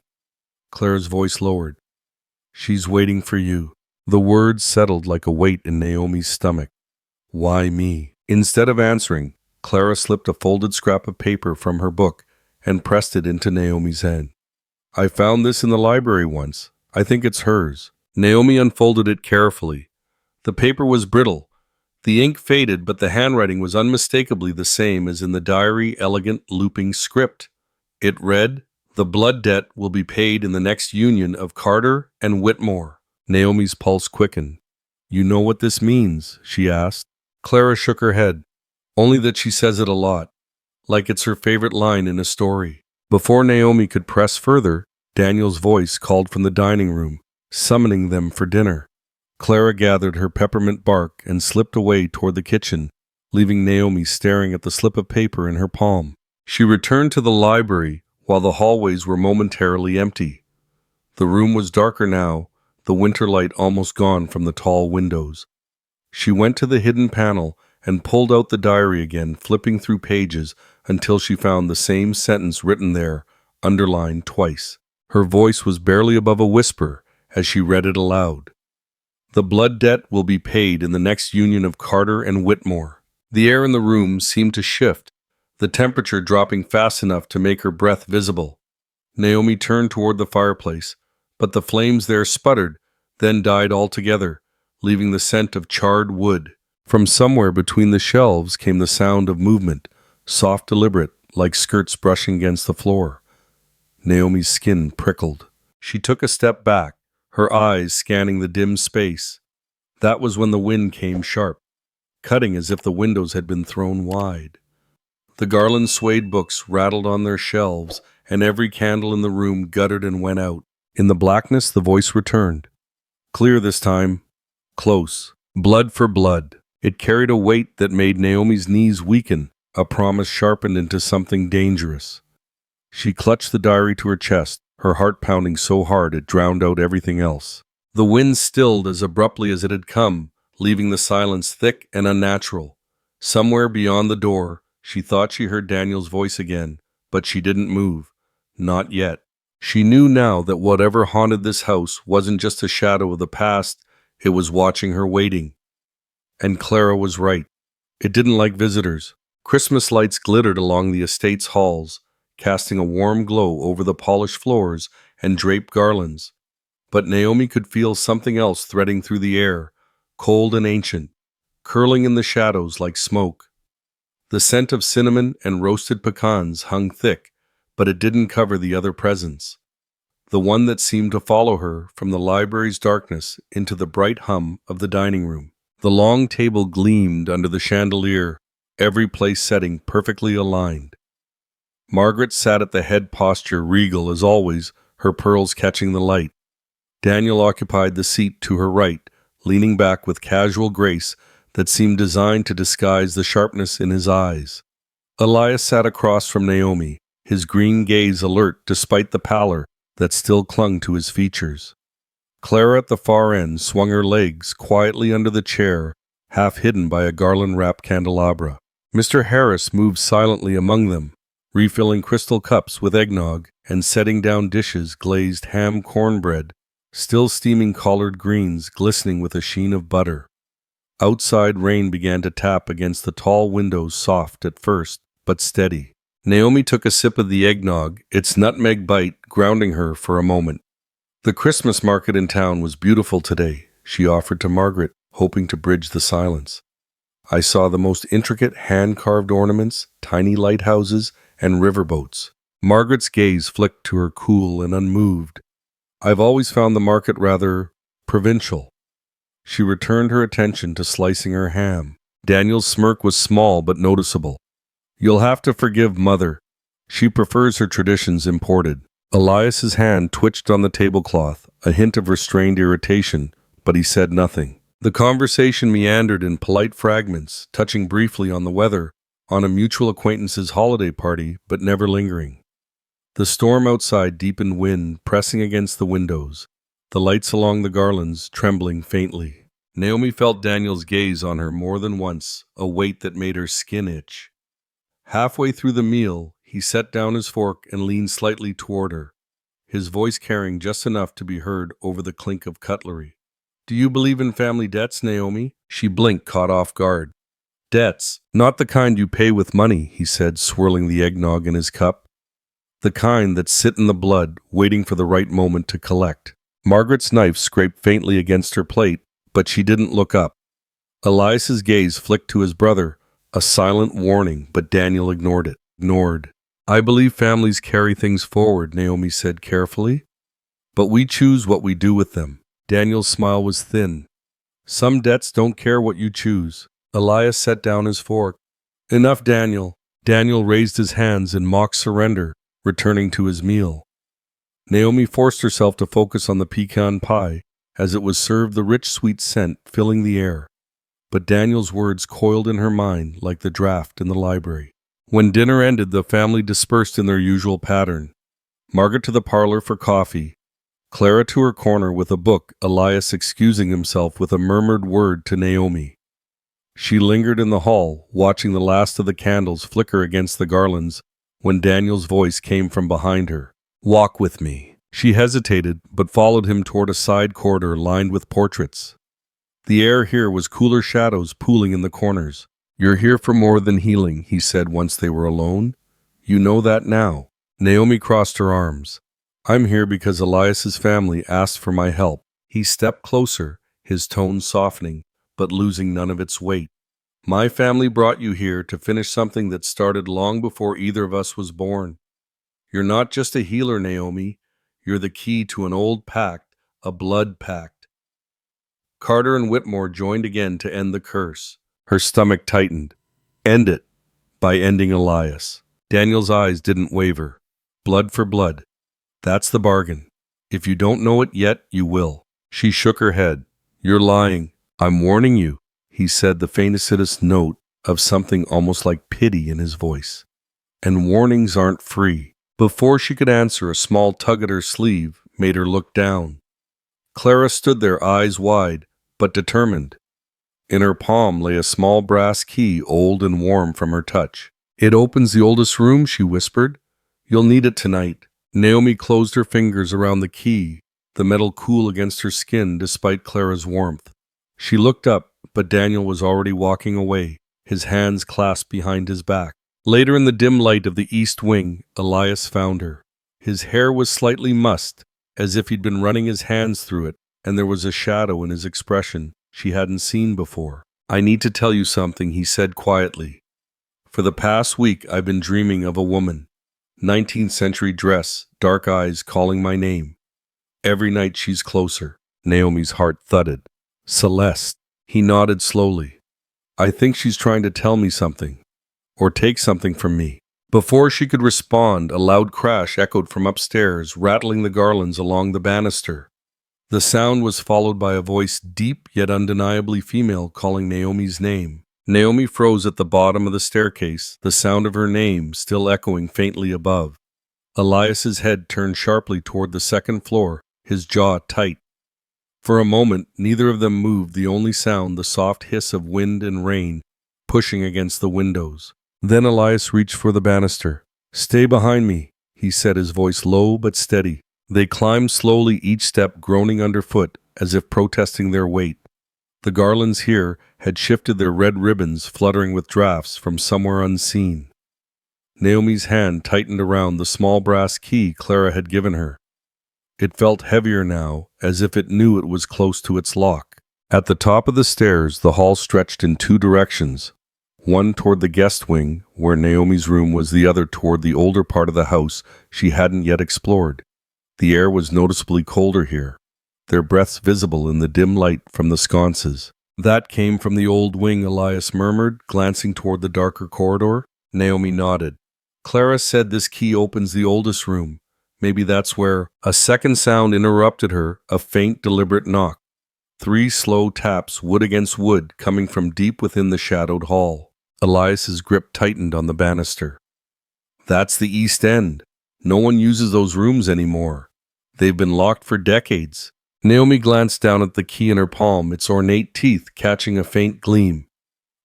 Clara's voice lowered. "She's waiting for you." The words settled like a weight in Naomi's stomach. "Why me?" Instead of answering, Clara slipped a folded scrap of paper from her book and pressed it into Naomi's hand. "I found this in the library once. I think it's hers." Naomi unfolded it carefully. The paper was brittle. The ink faded, but the handwriting was unmistakably the same as in the diary, elegant, looping script. It read, "The blood debt will be paid in the next union of Carter and Whitmore." Naomi's pulse quickened. "You know what this means?" she asked. Clara shook her head. "Only that she says it a lot, like it's her favorite line in a story." Before Naomi could press further, Daniel's voice called from the dining room, summoning them for dinner. Clara gathered her peppermint bark and slipped away toward the kitchen, leaving Naomi staring at the slip of paper in her palm. She returned to the library while the hallways were momentarily empty. The room was darker now, the winter light almost gone from the tall windows. She went to the hidden panel and pulled out the diary again, flipping through pages until she found the same sentence written there, underlined twice. Her voice was barely above a whisper as she read it aloud. "The blood debt will be paid in the next union of Carter and Whitmore." The air in the room seemed to shift, the temperature dropping fast enough to make her breath visible. Naomi turned toward the fireplace, but the flames there sputtered, then died altogether, leaving the scent of charred wood. From somewhere between the shelves came the sound of movement, soft, deliberate, like skirts brushing against the floor. Naomi's skin prickled. She took a step back, her eyes scanning the dim space. That was when the wind came sharp, cutting as if the windows had been thrown wide. The garland swayed books rattled on their shelves, and every candle in the room guttered and went out. In the blackness, the voice returned. Clear this time. Close. Blood for blood. It carried a weight that made Naomi's knees weaken, a promise sharpened into something dangerous. She clutched the diary to her chest, her heart pounding so hard it drowned out everything else. The wind stilled as abruptly as it had come, leaving the silence thick and unnatural. Somewhere beyond the door, she thought she heard Daniel's voice again, but she didn't move. Not yet. She knew now that whatever haunted this house wasn't just a shadow of the past, it was watching her waiting. And Clara was right. It didn't like visitors. Christmas lights glittered along the estate's halls, casting a warm glow over the polished floors and draped garlands. But Naomi could feel something else threading through the air, cold and ancient, curling in the shadows like smoke. The scent of cinnamon and roasted pecans hung thick, but it didn't cover the other presence, the one that seemed to follow her from the library's darkness into the bright hum of the dining room. The long table gleamed under the chandelier, every place setting perfectly aligned. Margaret sat at the head posture, regal as always, her pearls catching the light. Daniel occupied the seat to her right, leaning back with casual grace that seemed designed to disguise the sharpness in his eyes. Elias sat across from Naomi, his green gaze alert despite the pallor that still clung to his features. Clara at the far end swung her legs quietly under the chair, half hidden by a garland-wrapped candelabra. Mr. Harris moved silently among them, refilling crystal cups with eggnog and setting down dishes glazed ham cornbread, still steaming collard greens glistening with a sheen of butter. Outside rain began to tap against the tall windows, soft at first, but steady. Naomi took a sip of the eggnog, its nutmeg bite grounding her for a moment. The Christmas market in town was beautiful today, she offered to Margaret, hoping to bridge the silence. I saw the most intricate hand-carved ornaments, tiny lighthouses, and riverboats. Margaret's gaze flicked to her, cool and unmoved. I've always found the market rather provincial. She returned her attention to slicing her ham. Daniel's smirk was small but noticeable. You'll have to forgive Mother. She prefers her traditions imported. Elias's hand twitched on the tablecloth, a hint of restrained irritation, but he said nothing. The conversation meandered in polite fragments, touching briefly on the weather, on a mutual acquaintance's holiday party, but never lingering. The storm outside deepened wind pressing against the windows, the lights along the garlands trembling faintly. Naomi felt Daniel's gaze on her more than once, a weight that made her skin itch. Halfway through the meal, he set down his fork and leaned slightly toward her, his voice carrying just enough to be heard over the clink of cutlery. Do you believe in family debts, Naomi? She blinked, caught off guard. Debts, not the kind you pay with money, he said, swirling the eggnog in his cup. The kind that sit in the blood, waiting for the right moment to collect. Margaret's knife scraped faintly against her plate, but she didn't look up. Elias's gaze flicked to his brother, a silent warning, but Daniel ignored it. I believe families carry things forward, Naomi said carefully. But we choose what we do with them. Daniel's smile was thin. Some debts don't care what you choose. Elias set down his fork. Enough, Daniel. Daniel raised his hands in mock surrender, returning to his meal. Naomi forced herself to focus on the pecan pie, as it was served, the rich sweet scent filling the air. But Daniel's words coiled in her mind like the draft in the library. When dinner ended, the family dispersed in their usual pattern. Margaret to the parlor for coffee, Clara to her corner with a book, Elias excusing himself with a murmured word to Naomi. She lingered in the hall, watching the last of the candles flicker against the garlands, when Daniel's voice came from behind her. Walk with me. She hesitated, but followed him toward a side corridor lined with portraits. The air here was cooler shadows pooling in the corners. You're here for more than healing, he said once they were alone. You know that now. Naomi crossed her arms. I'm here because Elias's family asked for my help. He stepped closer, his tone softening, but losing none of its weight. My family brought you here to finish something that started long before either of us was born. You're not just a healer, Naomi. You're the key to an old pact, a blood pact. Carter and Whitmore joined again to end the curse. Her stomach tightened. End it, by ending Elias. Daniel's eyes didn't waver. Blood for blood. That's the bargain. If you don't know it yet, you will. She shook her head. You're lying. I'm warning you, he said, the faintest note of something almost like pity in his voice. And warnings aren't free. Before she could answer, a small tug at her sleeve made her look down. Clara stood there, eyes wide, but determined. In her palm lay a small brass key, old and warm from her touch. It opens the oldest room, she whispered. You'll need it tonight. Naomi closed her fingers around the key, the metal cool against her skin despite Clara's warmth. She looked up, but Daniel was already walking away, his hands clasped behind his back. Later in the dim light of the east wing, Elias found her. His hair was slightly mussed, as if he'd been running his hands through it, and there was a shadow in his expression she hadn't seen before. "I need to tell you something," he said quietly. "For the past week, I've been dreaming of a woman. 19th century dress, dark eyes calling my name. Every night she's closer." Naomi's heart thudded. "Celeste." He nodded slowly. "I think she's trying to tell me something, or take something from me." Before she could respond, a loud crash echoed from upstairs, rattling the garlands along the banister. The sound was followed by a voice deep yet undeniably female calling Naomi's name. Naomi froze at the bottom of the staircase, the sound of her name still echoing faintly above. Elias's head turned sharply toward the second floor, his jaw tight. For a moment, neither of them moved, the only sound the soft hiss of wind and rain pushing against the windows. Then Elias reached for the banister. "Stay behind me," he said, his voice low but steady. They climbed slowly, each step groaning underfoot, as if protesting their weight. The garlands here had shifted, their red ribbons fluttering with drafts from somewhere unseen. Naomi's hand tightened around the small brass key Clara had given her. It felt heavier now, as if it knew it was close to its lock. At the top of the stairs, the hall stretched in two directions. One toward the guest wing, where Naomi's room was, the other toward the older part of the house she hadn't yet explored. The air was noticeably colder here, their breaths visible in the dim light from the sconces. "That came from the old wing," Elias murmured, glancing toward the darker corridor. Naomi nodded. "Clara said this key opens the oldest room. Maybe that's where—" A second sound interrupted her, a faint, deliberate knock. 3 slow taps, wood against wood, coming from deep within the shadowed hall. Elias's grip tightened on the banister. "That's the east end. No one uses those rooms anymore. They've been locked for decades." Naomi glanced down at the key in her palm, its ornate teeth catching a faint gleam.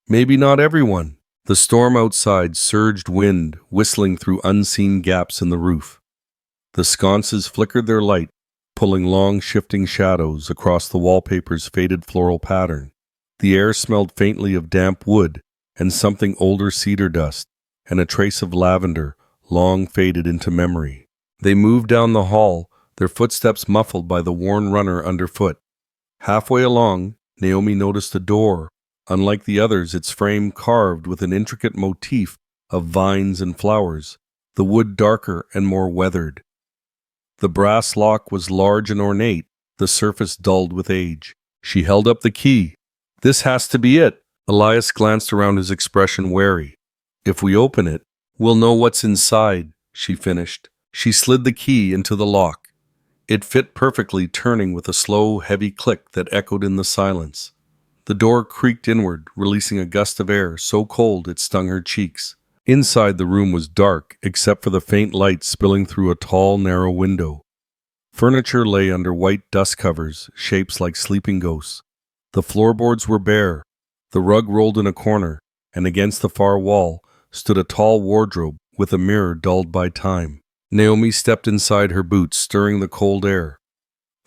"Maybe not everyone." The storm outside surged, wind whistling through unseen gaps in the roof. The sconces flickered their light, pulling long, shifting shadows across the wallpaper's faded floral pattern. The air smelled faintly of damp wood and something older cedar dust, and a trace of lavender, long faded into memory. They moved down the hall, their footsteps muffled by the worn runner underfoot. Halfway along, Naomi noticed a door. Unlike the others, its frame carved with an intricate motif of vines and flowers, the wood darker and more weathered. The brass lock was large and ornate, the surface dulled with age. She held up the key. "This has to be it." Elias glanced around, his expression wary. "If we open it, we'll know what's inside," she finished. She slid the key into the lock. It fit perfectly, turning with a slow, heavy click that echoed in the silence. The door creaked inward, releasing a gust of air so cold it stung her cheeks. Inside, the room was dark, except for the faint light spilling through a tall, narrow window. Furniture lay under white dust covers, shapes like sleeping ghosts. The floorboards were bare. The rug rolled in a corner, and against the far wall stood a tall wardrobe with a mirror dulled by time. Naomi stepped inside, her boots stirring the cold air.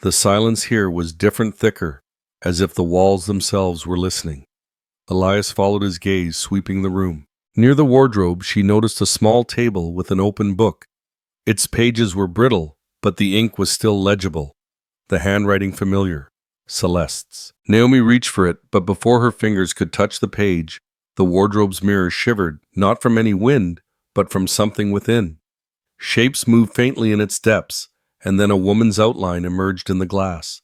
The silence here was different, thicker, as if the walls themselves were listening. Elias followed his gaze, sweeping the room. Near the wardrobe, she noticed a small table with an open book. Its pages were brittle, but the ink was still legible, the handwriting familiar. Celeste's. Naomi reached for it, but before her fingers could touch the page, the wardrobe's mirror shivered, not from any wind, but from something within. Shapes moved faintly in its depths, and then a woman's outline emerged in the glass.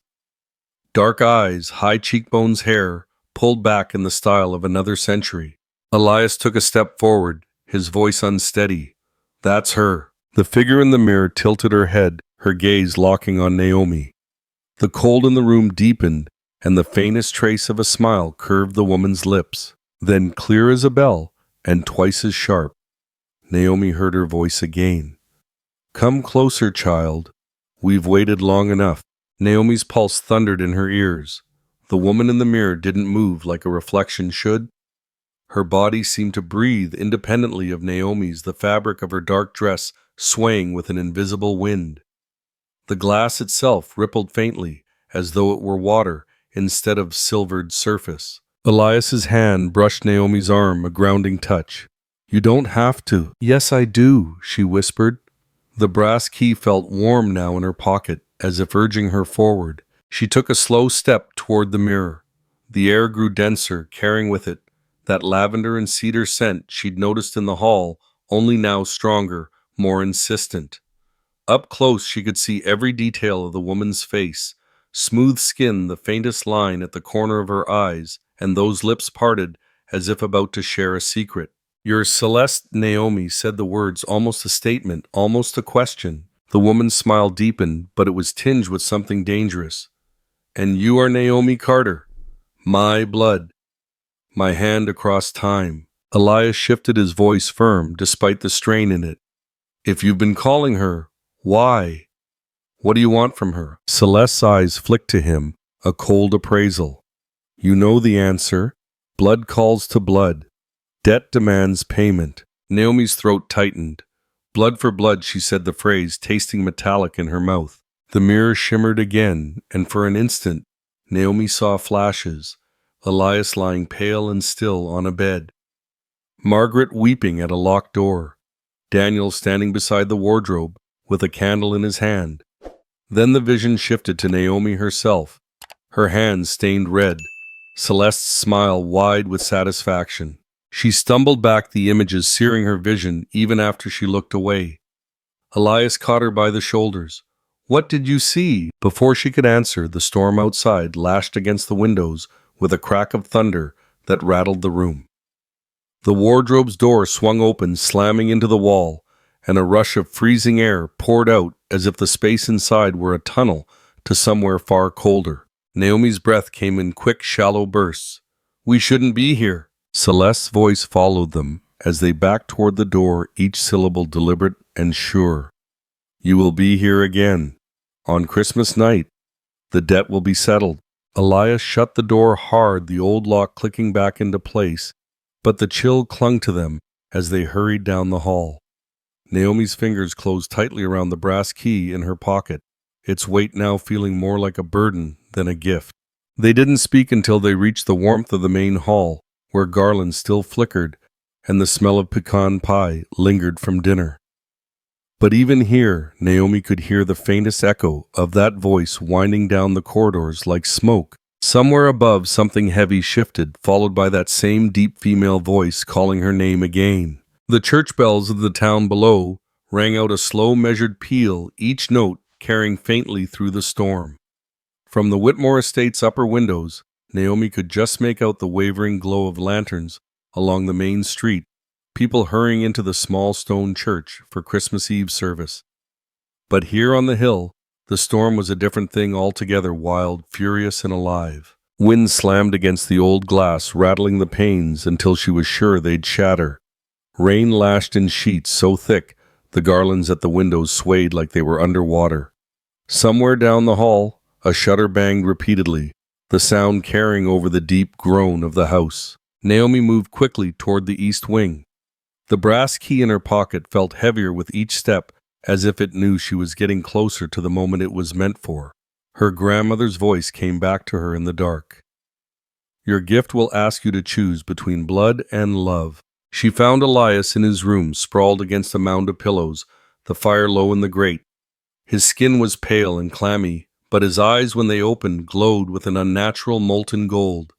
Dark eyes, high cheekbones, hair, pulled back in the style of another century. Elias took a step forward, his voice unsteady. "That's her." The figure in the mirror tilted her head, her gaze locking on Naomi. The cold in the room deepened, and the faintest trace of a smile curved the woman's lips. Then, clear as a bell, and twice as sharp, Naomi heard her voice again. "Come closer, child. We've waited long enough." Naomi's pulse thundered in her ears. The woman in the mirror didn't move like a reflection should. Her body seemed to breathe independently of Naomi's, the fabric of her dark dress swaying with an invisible wind. The glass itself rippled faintly, as though it were water instead of silvered surface. Elias's hand brushed Naomi's arm, a grounding touch. "You don't have to." "Yes, I do," she whispered. The brass key felt warm now in her pocket, as if urging her forward. She took a slow step toward the mirror. The air grew denser, carrying with it that lavender and cedar scent she'd noticed in the hall, only now stronger, more insistent. Up close she could see every detail of the woman's face: smooth skin, the faintest line at the corner of her eyes, and those lips parted as if about to share a secret. "You're Celeste." Naomi said the words, almost a statement, almost a question. The woman's smile deepened, but it was tinged with something dangerous. "And you are Naomi Carter, my blood." My hand across time. Elias shifted, his voice firm, despite the strain in it. "If you've been calling her, why? What do you want from her?" Celeste's eyes flicked to him, a cold appraisal. "You know the answer. Blood calls to blood. Debt demands payment." Naomi's throat tightened. "Blood for blood," she said the phrase, tasting metallic in her mouth. The mirror shimmered again, and for an instant, Naomi saw flashes. Elias lying pale and still on a bed. Margaret weeping at a locked door. Daniel standing beside the wardrobe with a candle in his hand. Then the vision shifted to Naomi herself, her hands stained red, Celeste's smile wide with satisfaction. She stumbled back, the images searing her vision even after she looked away. Elias caught her by the shoulders. "What did you see?" Before she could answer, the storm outside lashed against the windows with a crack of thunder that rattled the room. The wardrobe's door swung open, slamming into the wall, and a rush of freezing air poured out as if the space inside were a tunnel to somewhere far colder. Naomi's breath came in quick, shallow bursts. "We shouldn't be here." Celeste's voice followed them as they backed toward the door, each syllable deliberate and sure. "You will be here again. On Christmas night. The debt will be settled." Elias shut the door hard, the old lock clicking back into place, but the chill clung to them as they hurried down the hall. Naomi's fingers closed tightly around the brass key in her pocket, its weight now feeling more like a burden than a gift. They didn't speak until they reached the warmth of the main hall, where garlands still flickered and the smell of pecan pie lingered from dinner. But even here, Naomi could hear the faintest echo of that voice winding down the corridors like smoke. Somewhere above, something heavy shifted, followed by that same deep female voice calling her name again. The church bells of the town below rang out a slow, measured peal, each note carrying faintly through the storm. From the Whitmore Estate's upper windows, Naomi could just make out the wavering glow of lanterns along the main street, people hurrying into the small stone church for Christmas Eve service. But here on the hill, the storm was a different thing altogether, wild, furious, and alive. Wind slammed against the old glass, rattling the panes until she was sure they'd shatter. Rain lashed in sheets so thick the garlands at the windows swayed like they were underwater. Somewhere down the hall, a shutter banged repeatedly, the sound carrying over the deep groan of the house. Naomi moved quickly toward the east wing. The brass key in her pocket felt heavier with each step, as if it knew she was getting closer to the moment it was meant for. Her grandmother's voice came back to her in the dark. "Your gift will ask you to choose between blood and love." She found Elias in his room, sprawled against a mound of pillows, the fire low in the grate. His skin was pale and clammy, but his eyes, when they opened, glowed with an unnatural molten gold.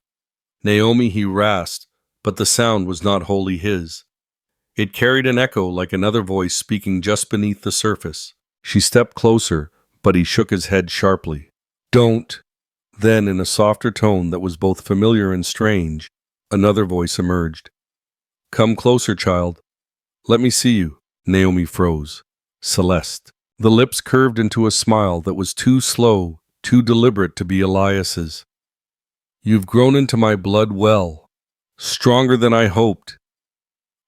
"Naomi," he rasped, but the sound was not wholly his. It carried an echo like another voice speaking just beneath the surface. She stepped closer, but he shook his head sharply. "Don't." Then, in a softer tone that was both familiar and strange, another voice emerged. "Come closer, child. Let me see you." Naomi froze. Celeste. The lips curved into a smile that was too slow, too deliberate to be Elias's. "You've grown into my blood well, stronger than I hoped.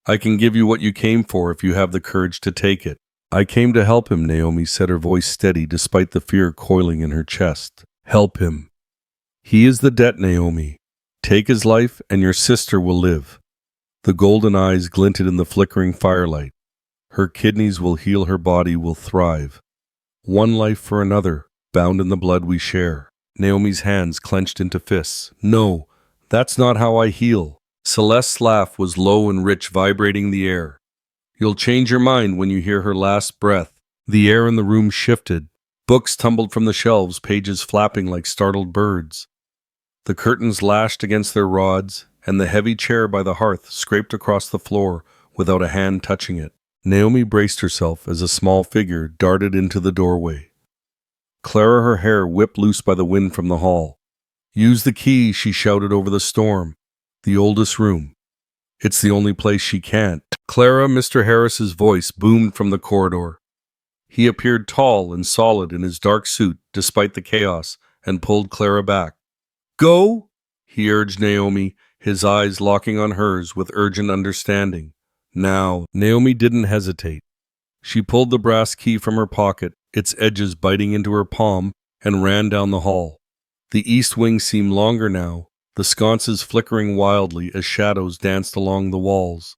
I can give you what you came for if you have the courage to take it." "I came to help him," Naomi said, her voice steady despite the fear coiling in her chest. "Help him. He is the debt, Naomi. Take his life and your sister will live." The golden eyes glinted in the flickering firelight. Her kidneys will heal, her body will thrive. One life for another, bound in the blood we share. Naomi's hands clenched into fists. No, that's not how I heal. Celeste's laugh was low and rich, vibrating the air. You'll change your mind when you hear her last breath. The air in the room shifted. Books tumbled from the shelves, pages flapping like startled birds. The curtains lashed against their rods, and the heavy chair by the hearth scraped across the floor without a hand touching it. Naomi braced herself as a small figure darted into the doorway. Clara, her hair whipped loose by the wind from the hall. Use the key, she shouted over the storm. The oldest room. It's the only place she can't. Clara, Mr. Harris's voice boomed from the corridor. He appeared tall and solid in his dark suit despite the chaos and pulled Clara back. Go, he urged Naomi, his eyes locking on hers with urgent understanding. Now, Naomi didn't hesitate. She pulled the brass key from her pocket, its edges biting into her palm, and ran down the hall. The east wing seemed longer now, the sconces flickering wildly as shadows danced along the walls.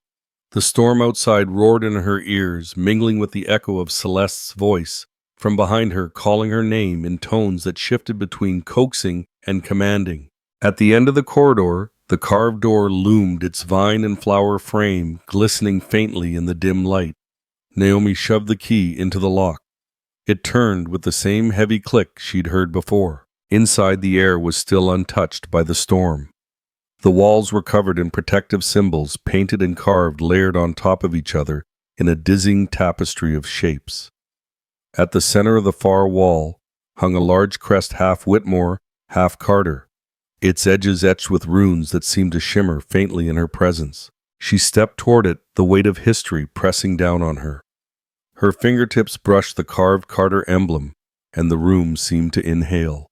The storm outside roared in her ears, mingling with the echo of Celeste's voice, from behind her calling her name in tones that shifted between coaxing and commanding. At the end of the corridor, the carved door loomed, its vine and flower frame glistening faintly in the dim light. Naomi shoved the key into the lock. It turned with the same heavy click she'd heard before. Inside, the air was still untouched by the storm. The walls were covered in protective symbols, painted and carved, layered on top of each other in a dizzying tapestry of shapes. At the center of the far wall hung a large crest, half Whitmore, half Carter, its edges etched with runes that seemed to shimmer faintly in her presence. She stepped toward it, the weight of history pressing down on her. Her fingertips brushed the carved Carter emblem, and the room seemed to inhale.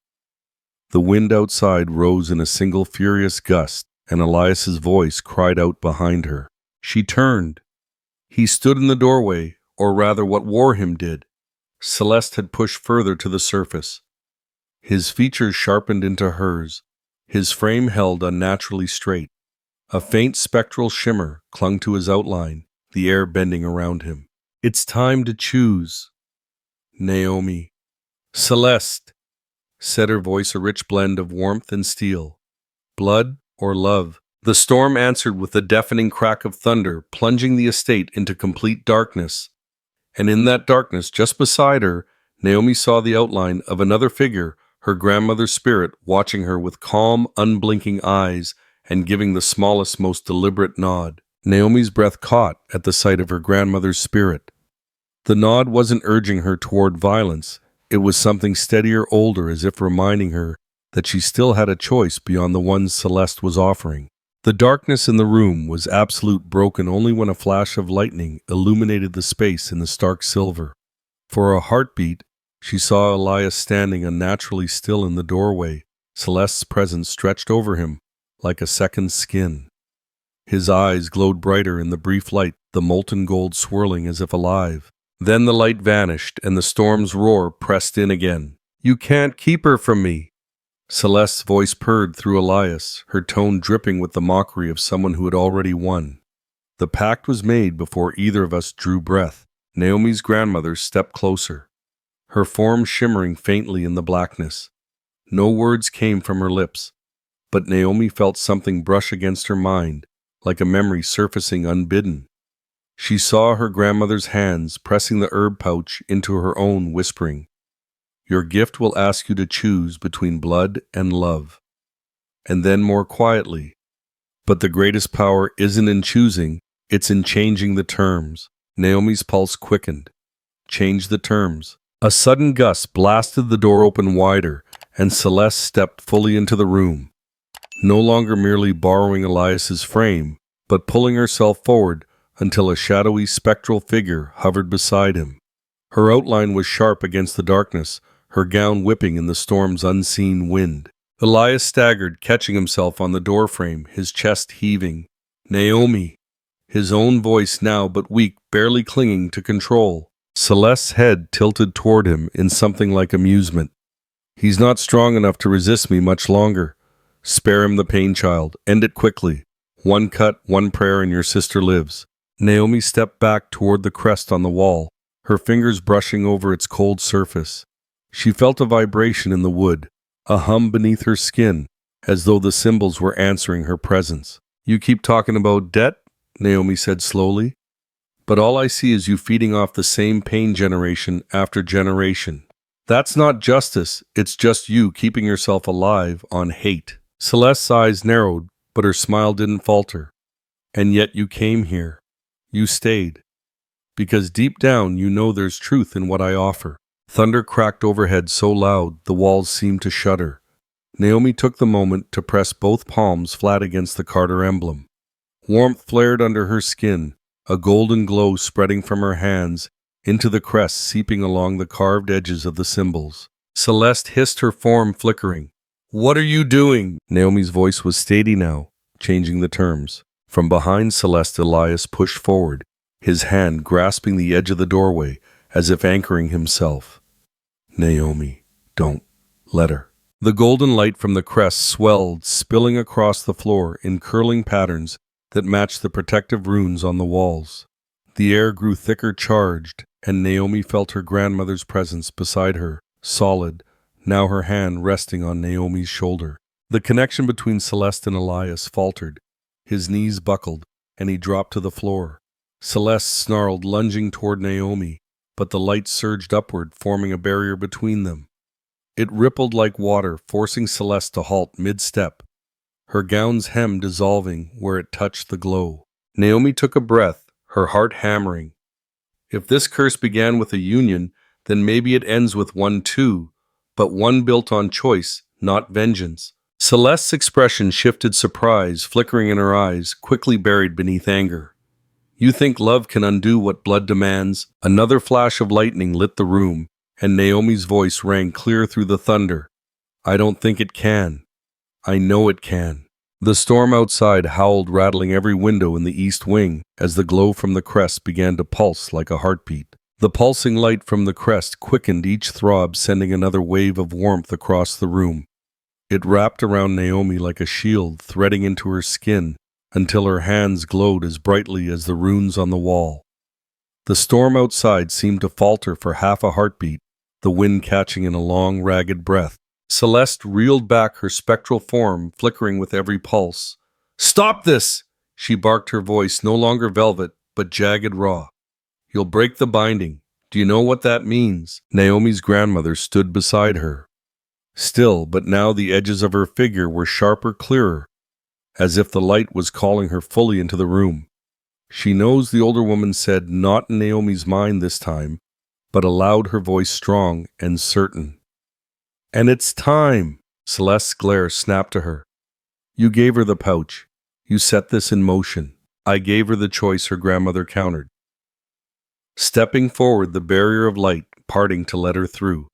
The wind outside rose in a single furious gust, and Elias's voice cried out behind her. She turned. He stood in the doorway, or rather what wore him did. Celeste had pushed further to the surface. His features sharpened into hers, his frame held unnaturally straight. A faint spectral shimmer clung to his outline, the air bending around him. It's time to choose. Naomi. Celeste, said her voice, a rich blend of warmth and steel. Blood or love? The storm answered with a deafening crack of thunder, plunging the estate into complete darkness. And in that darkness, just beside her, Naomi saw the outline of another figure, her grandmother's spirit, watching her with calm, unblinking eyes and giving the smallest, most deliberate nod. Naomi's breath caught at the sight of her grandmother's spirit. The nod wasn't urging her toward violence. It was something steadier, older, as if reminding her that she still had a choice beyond the one Celeste was offering. The darkness in the room was absolute, broken only when a flash of lightning illuminated the space in the stark silver. For a heartbeat, she saw Elias standing unnaturally still in the doorway, Celeste's presence stretched over him like a second skin. His eyes glowed brighter in the brief light, the molten gold swirling as if alive. Then the light vanished, and the storm's roar pressed in again. You can't keep her from me. Celeste's voice purred through Elias, her tone dripping with the mockery of someone who had already won. The pact was made before either of us drew breath. Naomi's grandmother stepped closer, her form shimmering faintly in the blackness. No words came from her lips, but Naomi felt something brush against her mind, like a memory surfacing unbidden. She saw her grandmother's hands pressing the herb pouch into her own, whispering, Your gift will ask you to choose between blood and love. And then more quietly, But the greatest power isn't in choosing, it's in changing the terms. Naomi's pulse quickened. Change the terms. A sudden gust blasted the door open wider, and Celeste stepped fully into the room, no longer merely borrowing Elias's frame, but pulling herself forward until a shadowy spectral figure hovered beside him. Her outline was sharp against the darkness, her gown whipping in the storm's unseen wind. Elias staggered, catching himself on the doorframe, his chest heaving. Naomi! His own voice now but weak, barely clinging to control. Celeste's head tilted toward him in something like amusement. He's not strong enough to resist me much longer. Spare him the pain, child. End it quickly. One cut, one prayer, and your sister lives. Naomi stepped back toward the crest on the wall, her fingers brushing over its cold surface. She felt a vibration in the wood, a hum beneath her skin, as though the symbols were answering her presence. You keep talking about debt, Naomi said slowly, but all I see is you feeding off the same pain generation after generation. That's not justice, it's just you keeping yourself alive on hate. Celeste's eyes narrowed, but her smile didn't falter. And yet you came here. You stayed. Because deep down you know there's truth in what I offer. Thunder cracked overhead so loud the walls seemed to shudder. Naomi took the moment to press both palms flat against the Carter emblem. Warmth flared under her skin, a golden glow spreading from her hands into the crest seeping along the carved edges of the symbols. Celeste hissed, her form flickering. "What are you doing?" Naomi's voice was steady now, changing the terms. From behind Celeste, Elias pushed forward, his hand grasping the edge of the doorway, as if anchoring himself. "Naomi, don't let her." The golden light from the crest swelled, spilling across the floor in curling patterns that matched the protective runes on the walls. The air grew thicker, charged, and Naomi felt her grandmother's presence beside her, solid, now her hand resting on Naomi's shoulder. The connection between Celeste and Elias faltered. His knees buckled, and he dropped to the floor. Celeste snarled, lunging toward Naomi, but the light surged upward, forming a barrier between them. It rippled like water, forcing Celeste to halt mid-step, her gown's hem dissolving where it touched the glow. Naomi took a breath, her heart hammering. If this curse began with a union, then maybe it ends with one too, but one built on choice, not vengeance. Celeste's expression shifted, surprise flickering in her eyes, quickly buried beneath anger. "You think love can undo what blood demands?" Another flash of lightning lit the room, and Naomi's voice rang clear through the thunder. "I don't think it can. I know it can." The storm outside howled, rattling every window in the east wing as the glow from the crest began to pulse like a heartbeat. The pulsing light from the crest quickened each throb, sending another wave of warmth across the room. It wrapped around Naomi like a shield, threading into her skin until her hands glowed as brightly as the runes on the wall. The storm outside seemed to falter for half a heartbeat, the wind catching in a long, ragged breath. Celeste reeled back, her spectral form flickering with every pulse. "Stop this!" she barked, her voice no longer velvet, but jagged raw. "You'll break the binding. Do you know what that means?" Naomi's grandmother stood beside her. Still, but now the edges of her figure were sharper, clearer, as if the light was calling her fully into the room. "She knows," the older woman said, not in Naomi's mind this time, but aloud, her voice strong and certain. "And it's time!" Celeste's glare snapped to her. "You gave her the pouch. You set this in motion." "I gave her the choice," her grandmother countered, stepping forward, the barrier of light parting to let her through.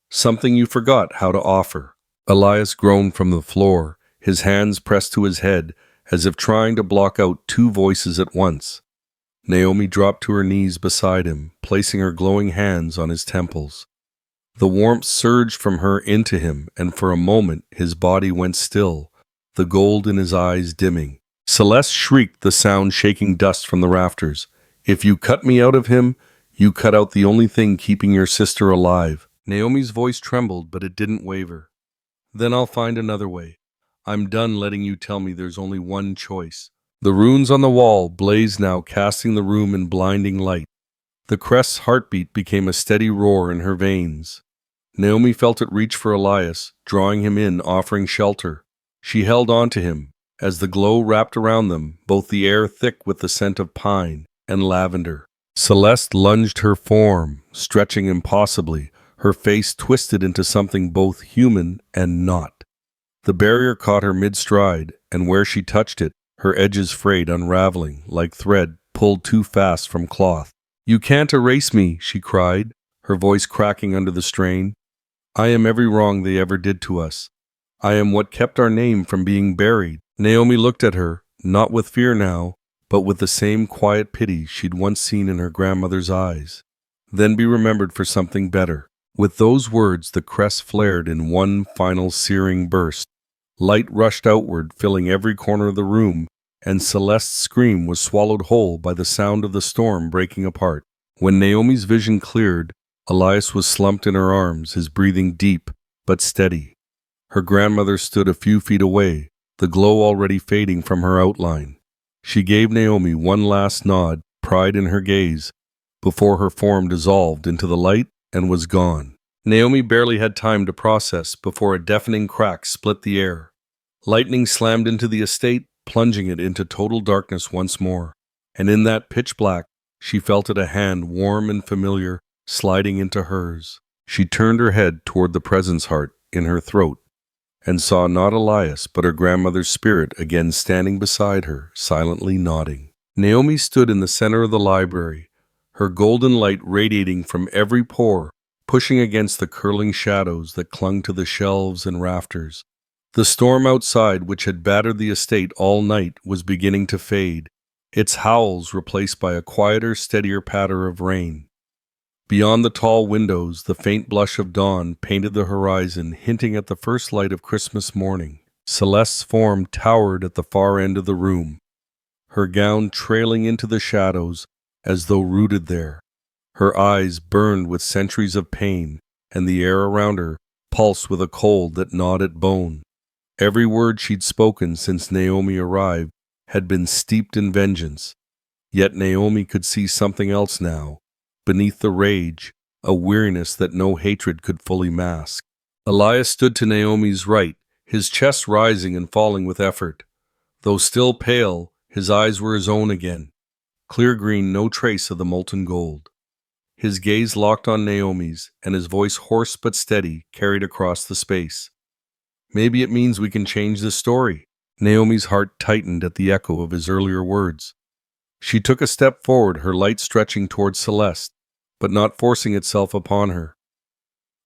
"Something you forgot how to offer." Elias groaned from the floor, his hands pressed to his head, as if trying to block out two voices at once. Naomi dropped to her knees beside him, placing her glowing hands on his temples. The warmth surged from her into him, and for a moment his body went still, the gold in his eyes dimming. Celeste shrieked, the sound shaking dust from the rafters. "If you cut me out of him, you cut out the only thing keeping your sister alive." Naomi's voice trembled, but it didn't waver. "Then I'll find another way. I'm done letting you tell me there's only one choice." The runes on the wall blazed now, casting the room in blinding light. The crest's heartbeat became a steady roar in her veins. Naomi felt it reach for Elias, drawing him in, offering shelter. She held on to him, as the glow wrapped around them, both the air thick with the scent of pine and lavender. Celeste lunged, her form stretching impossibly, her face twisted into something both human and not. The barrier caught her mid-stride, and where she touched it, her edges frayed, unraveling, like thread pulled too fast from cloth. "You can't erase me," she cried, her voice cracking under the strain. "I am every wrong they ever did to us. I am what kept our name from being buried." Naomi looked at her, not with fear now, but with the same quiet pity she'd once seen in her grandmother's eyes. "Then be remembered for something better." With those words, the crest flared in one final searing burst. Light rushed outward, filling every corner of the room, and Celeste's scream was swallowed whole by the sound of the storm breaking apart. When Naomi's vision cleared, Elias was slumped in her arms, his breathing deep but steady. Her grandmother stood a few feet away, the glow already fading from her outline. She gave Naomi one last nod, pride in her gaze, before her form dissolved into the light and was gone. Naomi barely had time to process before a deafening crack split the air. Lightning slammed into the estate, plunging it into total darkness once more. And in that pitch black, she felt it a hand warm and familiar sliding into hers. She turned her head toward the presence heart in her throat and saw not Elias but her grandmother's spirit again standing beside her, silently nodding. Naomi stood in the center of the library, her golden light radiating from every pore, pushing against the curling shadows that clung to the shelves and rafters. The storm outside, which had battered the estate all night, was beginning to fade, its howls replaced by a quieter, steadier patter of rain. Beyond the tall windows, the faint blush of dawn painted the horizon, hinting at the first light of Christmas morning. Celeste's form towered at the far end of the room, her gown trailing into the shadows as though rooted there. Her eyes burned with centuries of pain, and the air around her pulsed with a cold that gnawed at bone. Every word she'd spoken since Naomi arrived had been steeped in vengeance. Yet Naomi could see something else now. Beneath the rage, a weariness that no hatred could fully mask. Elias stood to Naomi's right, his chest rising and falling with effort. Though still pale, his eyes were his own again, clear green, no trace of the molten gold. His gaze locked on Naomi's, and his voice, hoarse but steady, carried across the space. "Maybe it means we can change this story." Naomi's heart tightened at the echo of his earlier words. She took a step forward, her light stretching towards Celeste, but not forcing itself upon her.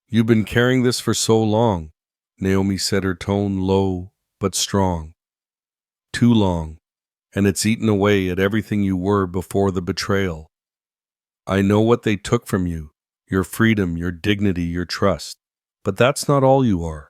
"You've been carrying this for so long," Naomi said, her tone low but strong. "Too long, and it's eaten away at everything you were before the betrayal. I know what they took from you, your freedom, your dignity, your trust, but that's not all you are."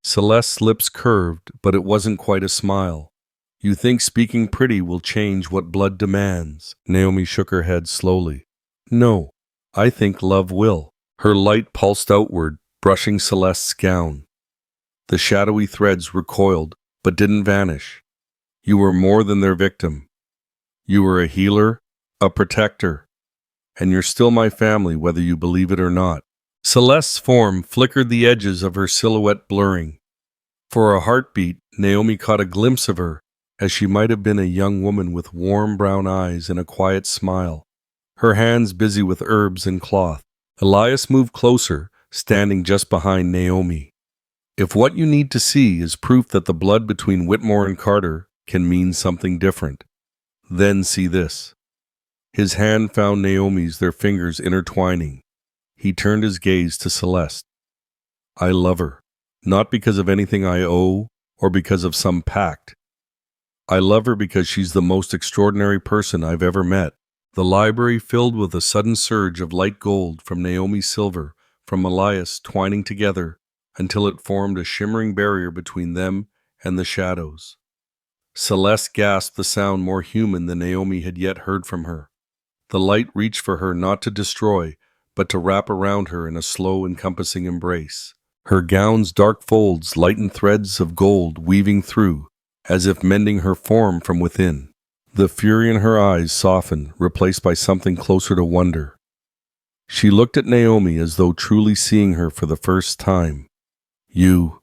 Celeste's lips curved, but it wasn't quite a smile. "You think speaking pretty will change what blood demands?" Naomi shook her head slowly. "No, I think love will." Her light pulsed outward, brushing Celeste's gown. The shadowy threads recoiled, but didn't vanish. "You were more than their victim. You were a healer, a protector, and you're still my family, whether you believe it or not." Celeste's form flickered, the edges of her silhouette blurring. For a heartbeat, Naomi caught a glimpse of her, as she might have been a young woman with warm brown eyes and a quiet smile, her hands busy with herbs and cloth. Elias moved closer, standing just behind Naomi. "If what you need to see is proof that the blood between Whitmore and Carter can mean something different, then see this." His hand found Naomi's, their fingers intertwining. He turned his gaze to Celeste. "I love her, not because of anything I owe or because of some pact. I love her because she's the most extraordinary person I've ever met." The library filled with a sudden surge of light gold from Naomi's silver, from Elias, twining together until it formed a shimmering barrier between them and the shadows. Celeste gasped, the sound more human than Naomi had yet heard from her. The light reached for her not to destroy, but to wrap around her in a slow, encompassing embrace. Her gown's dark folds lightened threads of gold weaving through, as if mending her form from within. The fury in her eyes softened, replaced by something closer to wonder. She looked at Naomi as though truly seeing her for the first time. "You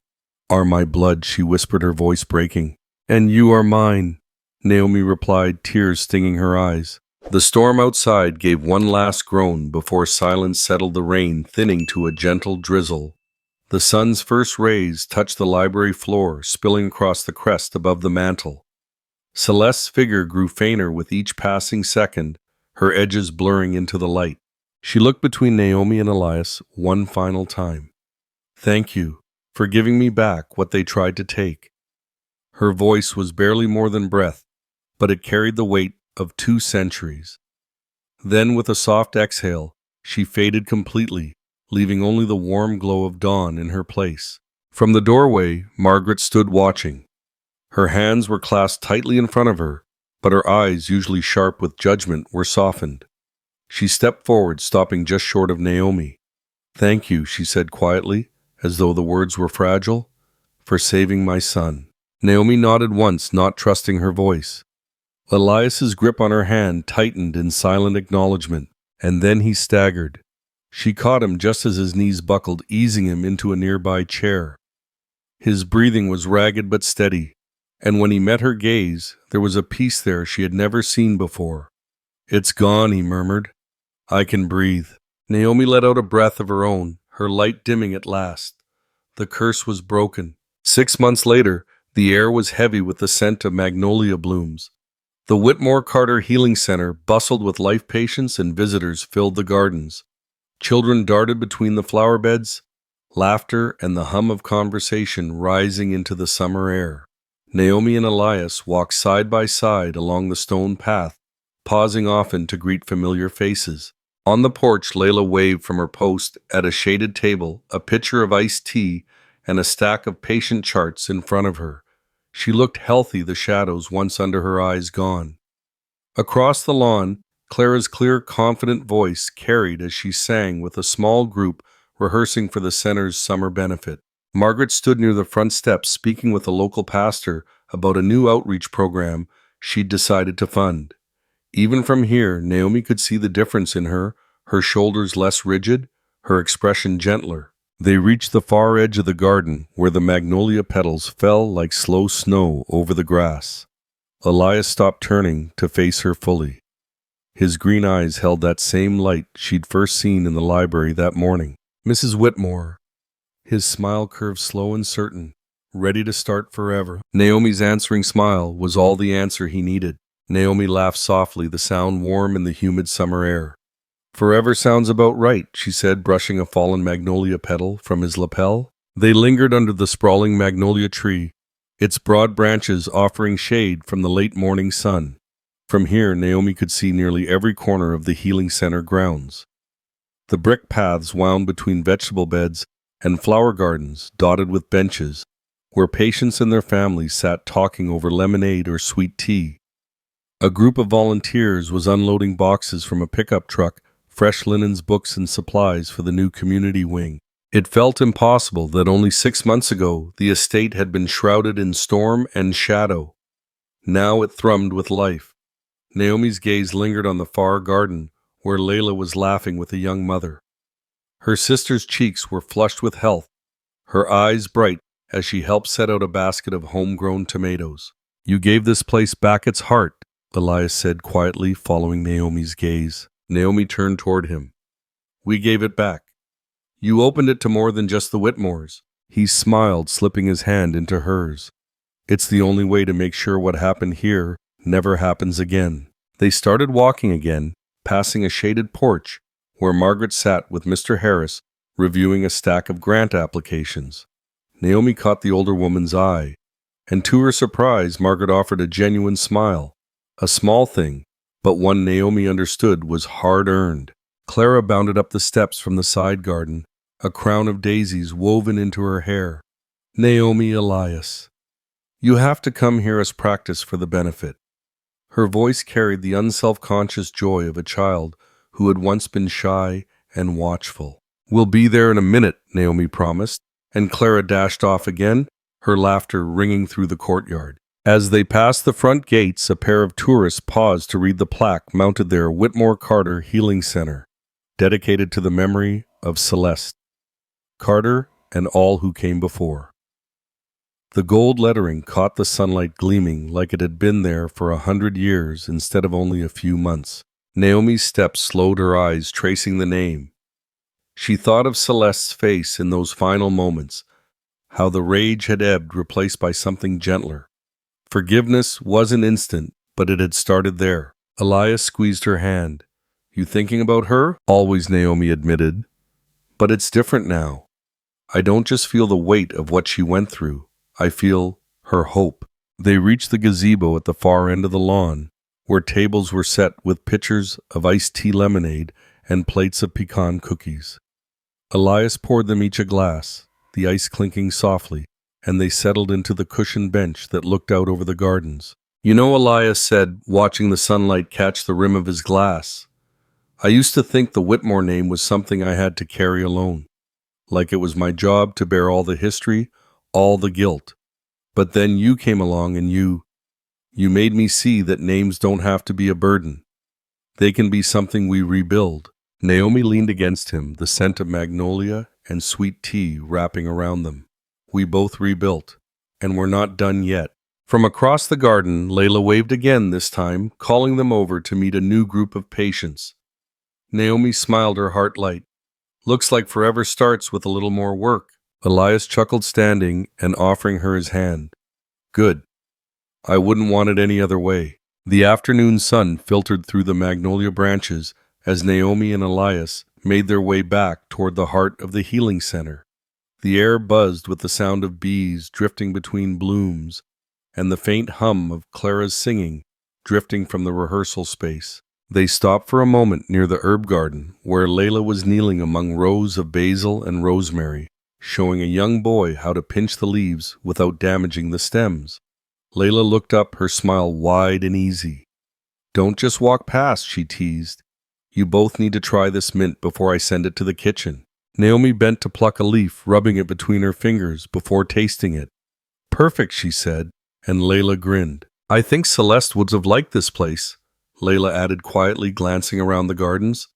are my blood," she whispered, her voice breaking. "And you are mine," Naomi replied, tears stinging her eyes. The storm outside gave one last groan before silence settled, the rain thinning to a gentle drizzle. The sun's first rays touched the library floor, spilling across the crest above the mantel. Celeste's figure grew fainter with each passing second, her edges blurring into the light. She looked between Naomi and Elias one final time. "Thank you for giving me back what they tried to take." Her voice was barely more than breath, but it carried the weight of 2 centuries. Then, with a soft exhale, she faded completely, leaving only the warm glow of dawn in her place. From the doorway, Margaret stood watching, Her hands were clasped tightly in front of her, but her eyes, usually sharp with judgment, were softened. She stepped forward, stopping just short of Naomi. "Thank you," she said quietly, as though the words were fragile, "for saving my son." Naomi nodded once, not trusting her voice. Elias's grip on her hand tightened in silent acknowledgement, and then he staggered. She caught him just as his knees buckled, easing him into a nearby chair. His breathing was ragged but steady, and when he met her gaze, there was a peace there she had never seen before. "It's gone," he murmured. "I can breathe." Naomi let out a breath of her own, her light dimming at last. The curse was broken. 6 months later, the air was heavy with the scent of magnolia blooms. The Whitmore Carter Healing Center bustled with life patients, and visitors filled the gardens. Children darted between the flower beds, laughter and the hum of conversation rising into the summer air. Naomi and Elias walked side by side along the stone path, pausing often to greet familiar faces. On the porch, Layla waved from her post at a shaded table, a pitcher of iced tea, and a stack of patient charts in front of her. She looked healthy, the shadows once under her eyes gone. Across the lawn, Clara's clear, confident voice carried as she sang with a small group rehearsing for the center's summer benefit. Margaret stood near the front steps speaking with a local pastor about a new outreach program she'd decided to fund. Even from here, Naomi could see the difference in her shoulders less rigid, her expression gentler. They reached the far edge of the garden, where the magnolia petals fell like slow snow over the grass. Elias stopped, turning to face her fully. His green eyes held that same light she'd first seen in the library that morning. "Mrs. Whitmore." His smile curved slow and certain, ready to start forever. Naomi's answering smile was all the answer he needed. Naomi laughed softly, the sound warm in the humid summer air. "Forever sounds about right," she said, brushing a fallen magnolia petal from his lapel. They lingered under the sprawling magnolia tree, its broad branches offering shade from the late morning sun. From here, Naomi could see nearly every corner of the healing center grounds. The brick paths wound between vegetable beds and flower gardens dotted with benches, where patients and their families sat talking over lemonade or sweet tea. A group of volunteers was unloading boxes from a pickup truck, fresh linens, books, and supplies for the new community wing. It felt impossible that only 6 months ago the estate had been shrouded in storm and shadow. Now it thrummed with life. Naomi's gaze lingered on the far garden, where Layla was laughing with a young mother. Her sister's cheeks were flushed with health, her eyes bright as she helped set out a basket of homegrown tomatoes. "You gave this place back its heart," Elias said quietly, following Naomi's gaze. Naomi turned toward him. "We gave it back. You opened it to more than just the Whitmores." He smiled, slipping his hand into hers. "It's the only way to make sure what happened here never happens again." They started walking again, passing a shaded porch where Margaret sat with Mr. Harris reviewing a stack of grant applications. Naomi caught the older woman's eye, and to her surprise, Margaret offered a genuine smile. A small thing, but one Naomi understood was hard-earned. Clara bounded up the steps from the side garden, a crown of daisies woven into her hair. "Naomi, Elias, you have to come here as practice for the benefit." Her voice carried the unself-conscious joy of a child who had once been shy and watchful. "We'll be there in a minute," Naomi promised, and Clara dashed off again, her laughter ringing through the courtyard. As they passed the front gates, a pair of tourists paused to read the plaque mounted there, "Whitmore Carter Healing Center, dedicated to the memory of Celeste Carter and all who came before." The gold lettering caught the sunlight, gleaming like it had been there for 100 years instead of only a few months. Naomi's steps slowed, her eyes tracing the name. She thought of Celeste's face in those final moments, how the rage had ebbed, replaced by something gentler. Forgiveness wasn't instant, but it had started there. Elias squeezed her hand. "You thinking about her?" "Always," Naomi admitted. "But it's different now. I don't just feel the weight of what she went through. I feel her hope." They reached the gazebo at the far end of the lawn, where tables were set with pitchers of iced tea lemonade and plates of pecan cookies. Elias poured them each a glass, the ice clinking softly, and they settled into the cushioned bench that looked out over the gardens. "You know," Elias said, watching the sunlight catch the rim of his glass, "I used to think the Whitmore name was something I had to carry alone, like it was my job to bear all the history, all the guilt. But then you came along and you made me see that names don't have to be a burden. They can be something we rebuild." Naomi leaned against him, the scent of magnolia and sweet tea wrapping around them. "We both rebuilt, and we're not done yet." From across the garden, Layla waved again this time, calling them over to meet a new group of patients. Naomi smiled, her heart light. "Looks like forever starts with a little more work." Elias chuckled, standing and offering her his hand. "Good. I wouldn't want it any other way." The afternoon sun filtered through the magnolia branches as Naomi and Elias made their way back toward the heart of the healing center. The air buzzed with the sound of bees drifting between blooms and the faint hum of Clara's singing drifting from the rehearsal space. They stopped for a moment near the herb garden, where Layla was kneeling among rows of basil and rosemary, showing a young boy how to pinch the leaves without damaging the stems. Layla looked up, her smile wide and easy. "Don't just walk past," she teased. "You both need to try this mint before I send it to the kitchen." Naomi bent to pluck a leaf, rubbing it between her fingers before tasting it. "Perfect," she said, and Layla grinned. "I think Celeste would have liked this place," Layla added quietly, glancing around the gardens.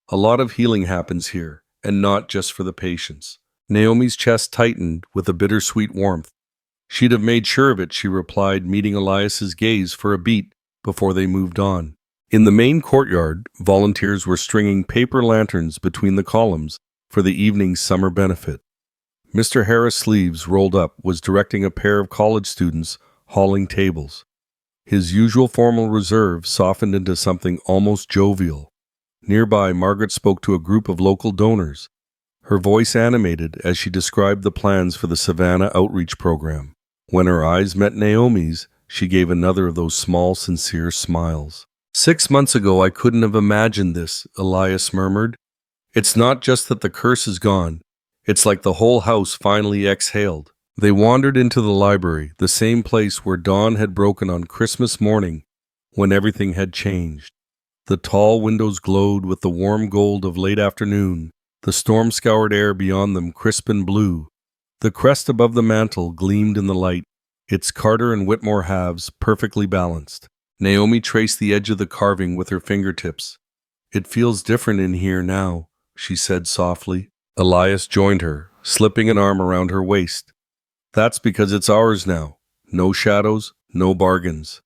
"A lot of healing happens here, and not just for the patients." Naomi's chest tightened with a bittersweet warmth. "She'd have made sure of it," she replied, meeting Elias's gaze for a beat before they moved on. In the main courtyard, volunteers were stringing paper lanterns between the columns for the evening's summer benefit. Mr. Harris, sleeves rolled up, was directing a pair of college students hauling tables. His usual formal reserve softened into something almost jovial. Nearby, Margaret spoke to a group of local donors, her voice animated as she described the plans for the Savannah outreach program. When her eyes met Naomi's, she gave another of those small, sincere smiles. "6 months ago, I couldn't have imagined this," Elias murmured. "It's not just that the curse is gone. It's like the whole house finally exhaled." They wandered into the library, the same place where dawn had broken on Christmas morning when everything had changed. The tall windows glowed with the warm gold of late afternoon, the storm-scoured air beyond them crisp and blue. The crest above the mantel gleamed in the light, its Carter and Whitmore halves perfectly balanced. Naomi traced the edge of the carving with her fingertips. "It feels different in here now," she said softly. Elias joined her, slipping an arm around her waist. "That's because it's ours now. No shadows, no bargains.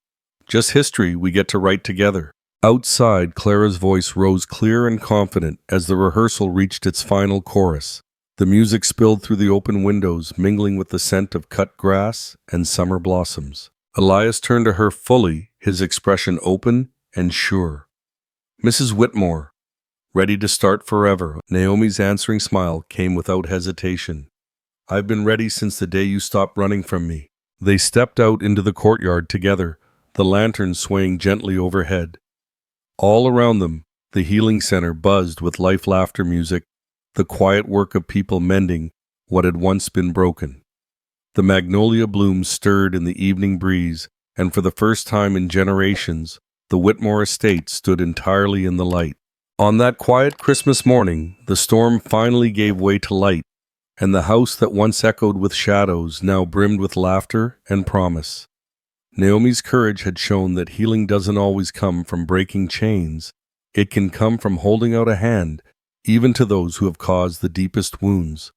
Just history we get to write together." Outside, Clara's voice rose clear and confident as the rehearsal reached its final chorus. The music spilled through the open windows, mingling with the scent of cut grass and summer blossoms. Elias turned to her fully, his expression open and sure. "Mrs. Whitmore, ready to start forever?" Naomi's answering smile came without hesitation. "I've been ready since the day you stopped running from me." They stepped out into the courtyard together, the lanterns swaying gently overhead. All around them, the healing center buzzed with life laughter music, the quiet work of people mending what had once been broken. The magnolia blooms stirred in the evening breeze, and for the first time in generations, the Whitmore estate stood entirely in the light. On that quiet Christmas morning, the storm finally gave way to light, and the house that once echoed with shadows now brimmed with laughter and promise. Naomi's courage had shown that healing doesn't always come from breaking chains. It can come from holding out a hand, even to those who have caused the deepest wounds.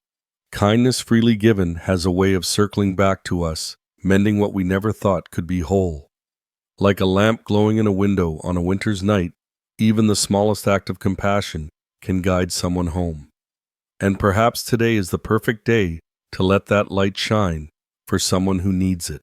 Kindness freely given has a way of circling back to us, mending what we never thought could be whole. Like a lamp glowing in a window on a winter's night, even the smallest act of compassion can guide someone home. And perhaps today is the perfect day to let that light shine for someone who needs it.